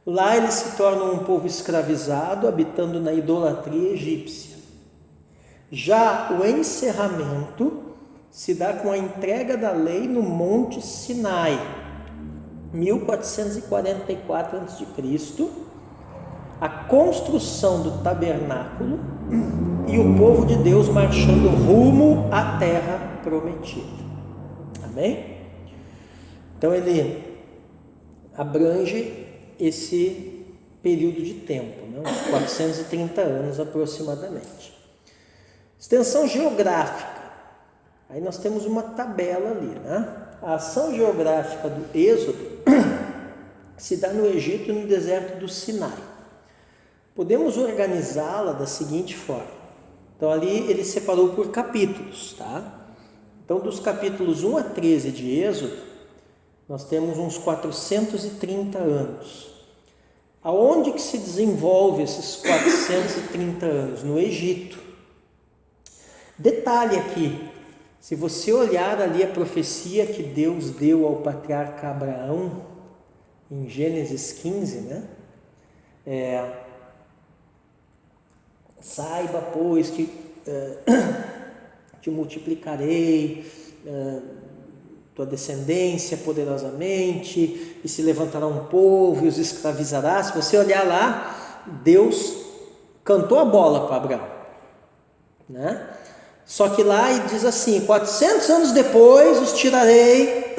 Lá eles se tornam um povo escravizado, habitando na idolatria egípcia. Já o encerramento se dá com a entrega da lei no Monte Sinai, 1444 a.C., a construção do tabernáculo e o povo de Deus marchando rumo à terra prometida. Amém? Então ele abrange esse período de tempo, né? Uns 430 anos aproximadamente. Extensão geográfica. Aí nós temos uma tabela ali, né? A ação geográfica do Êxodo se dá no Egito e no deserto do Sinai. Podemos organizá-la da seguinte forma. Então ali ele separou por capítulos, tá? Então dos capítulos 1 a 13 de Êxodo, nós temos uns 430 anos. Aonde que se desenvolve esses 430 anos? No Egito. Detalhe aqui, se você olhar ali a profecia que Deus deu ao patriarca Abraão, em Gênesis 15, né? Saiba, pois, que te multiplicarei, tua descendência poderosamente, e se levantará um povo e os escravizará. Se você olhar lá, Deus cantou a bola para Abraão, né? Só que lá ele diz assim: 400 anos depois os tirarei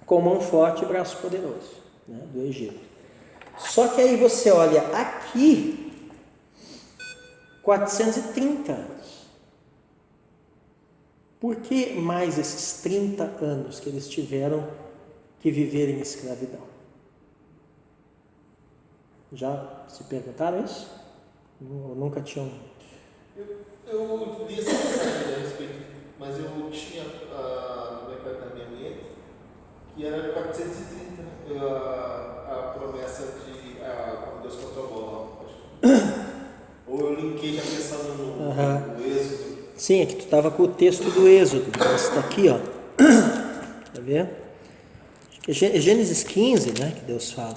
com mão forte e braço poderoso, né, do Egito. Só que aí você olha aqui, 430 anos. Por que mais esses 30 anos que eles tiveram que viver em escravidão? Já se perguntaram isso? Ou nunca tinham? Eu li essa passagem a respeito, mas eu tinha no mercado da minha mente que era 430 a promessa de quando Deus contra a bola. Ou eu linkei já pensando no Êxodo. Sim, é que tu estava com o texto do Êxodo. Está aqui, ó. Tá vendo? Acho que é Gênesis 15, né, que Deus fala.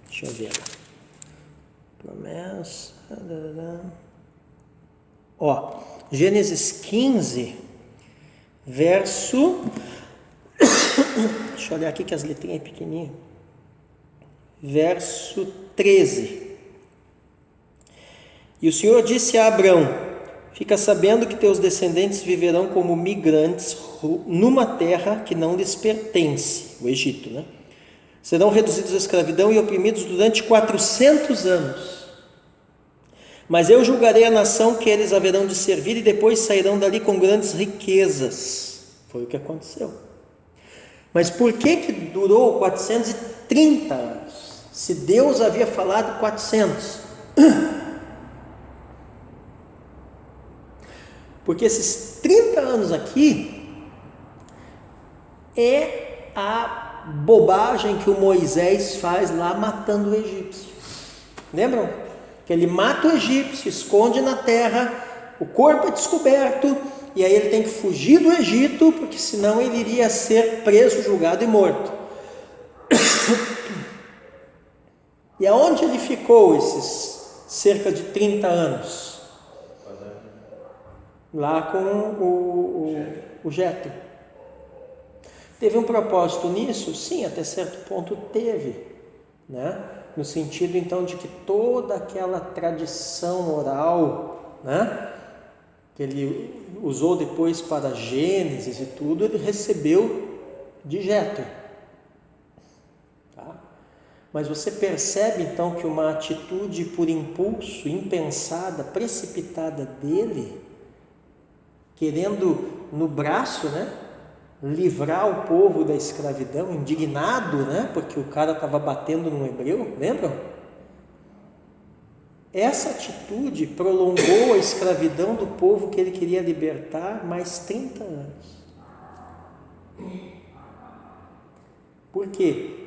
Deixa eu ver. Promessa. Ó, Gênesis 15, verso. Deixa eu olhar aqui que as letrinhas pequenininhas. Verso 13. E o Senhor disse a Abrão: fica sabendo que teus descendentes viverão como migrantes numa terra que não lhes pertence, o Egito, né? Serão reduzidos à escravidão e oprimidos durante 400 anos. Mas eu julgarei a nação que eles haverão de servir e depois sairão dali com grandes riquezas. Foi o que aconteceu. Mas por que durou 430 anos? Se Deus havia falado 400. Porque esses 30 anos aqui é a bobagem que o Moisés faz lá matando o egípcio. Lembram? Que ele mata o egípcio, esconde na terra, o corpo é descoberto, e aí ele tem que fugir do Egito, porque senão ele iria ser preso, julgado e morto. E aonde ele ficou esses cerca de 30 anos? Lá com o Jetro. Teve um propósito nisso? Sim, até certo ponto teve, né? No sentido então de que toda aquela tradição oral, né, que ele usou depois para Gênesis e tudo, ele recebeu de Jetro. Tá? Mas você percebe então que uma atitude por impulso, impensada, precipitada dele, querendo no braço, né, livrar o povo da escravidão, indignado, né, porque o cara estava batendo num hebreu, lembram? Essa atitude prolongou a escravidão do povo que ele queria libertar mais 30 anos. Por quê?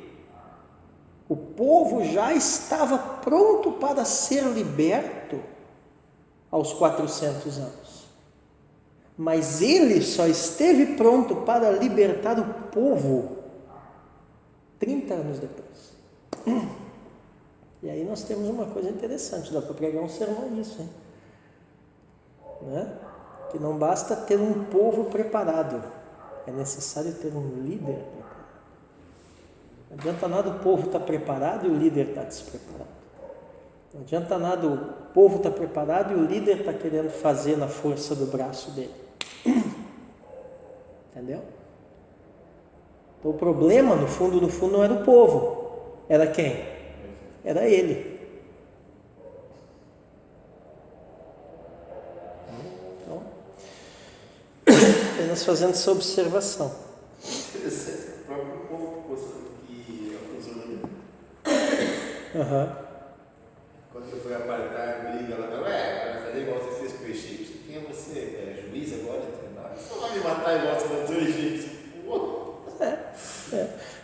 O povo já estava pronto para ser liberto aos 400 anos. Mas ele só esteve pronto para libertar o povo 30 anos depois. E aí nós temos uma coisa interessante, dá para pregar um sermão nisso, hein? Né? Que não basta ter um povo preparado, é necessário ter um líder preparado. Não adianta nada o povo estar preparado e o líder estar despreparado. Não adianta nada o povo estar preparado e o líder estar querendo fazer na força do braço dele. Entendeu? Então o problema, no fundo, não era o povo. Era quem? Era ele. Então, apenas fazendo essa observação. Interessante, o próprio povo que acusou. Quando eu fui apartar a briga, ela falou: vai fazer igual você fez com o egípcio? Quem é você? É juiz agora? Não vai me matar igual você matou o egípcio.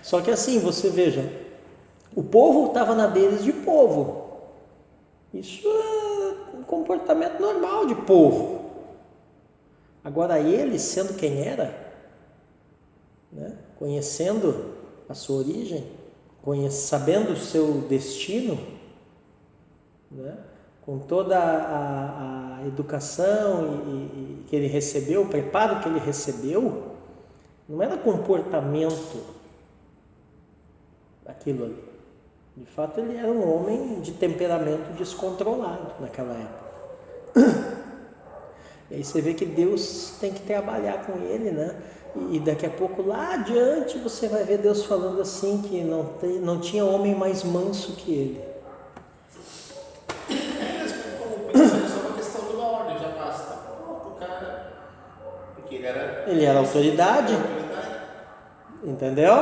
Só que assim, você veja, o povo estava na deles de povo. Isso é um comportamento normal de povo. Agora ele, sendo quem era, né? Conhecendo a sua origem, sabendo o seu destino, né? Com toda a educação que ele recebeu, o preparo que ele recebeu, não era comportamento aquilo ali. De fato, ele era um homem de temperamento descontrolado naquela época. E aí você vê que Deus tem que trabalhar com ele, né? E daqui a pouco, lá adiante, você vai ver Deus falando assim, que não tinha homem mais manso que ele. Como pensando só uma questão de uma ordem, já basta. O cara, porque ele era autoridade. Entendeu?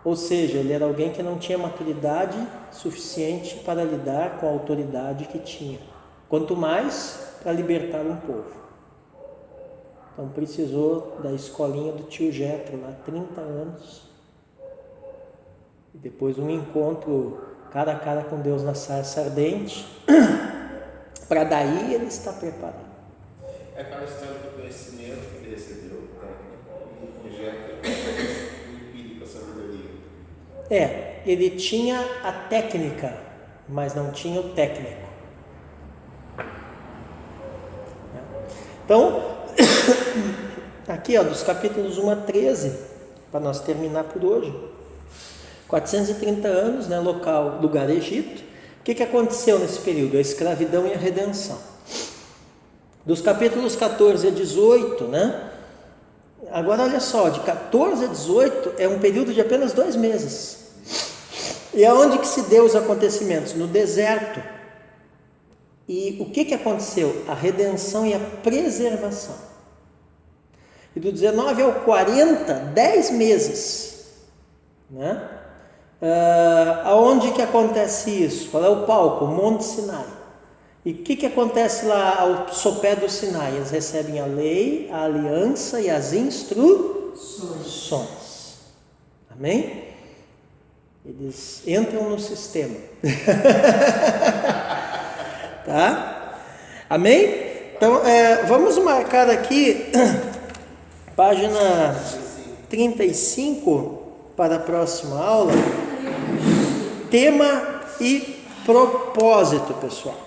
Ou seja, ele era alguém que não tinha maturidade suficiente para lidar com a autoridade que tinha. Quanto mais para libertar um povo. Então precisou da escolinha do tio Jetro lá, 30 anos. E depois um encontro cara a cara com Deus na sarça ardente, para daí ele estar preparado. É aquela história do conhecimento que ele recebeu, técnico, e o Jetro empírico, a sabedoria. Ele tinha a técnica, mas não tinha o técnico. Então, aqui dos capítulos 1 a 13, para nós terminar por hoje, 430 anos, né, lugar Egito. O que aconteceu nesse período? A escravidão e a redenção. Dos capítulos 14 a 18, né? Agora olha só, de 14 a 18 é um período de apenas 2 meses. E aonde que se deu os acontecimentos? No deserto. E o que aconteceu? A redenção e a preservação. E do 19 ao 40, 10 meses. Né? Aonde que acontece isso? Qual é o palco? O Monte Sinai. E o que acontece lá ao sopé do Sinai? Eles recebem a lei, a aliança e as instruções. Amém? Eles entram no sistema. Tá? Amém? Então, vamos marcar aqui página 35 para a próxima aula. Tema e propósito, pessoal.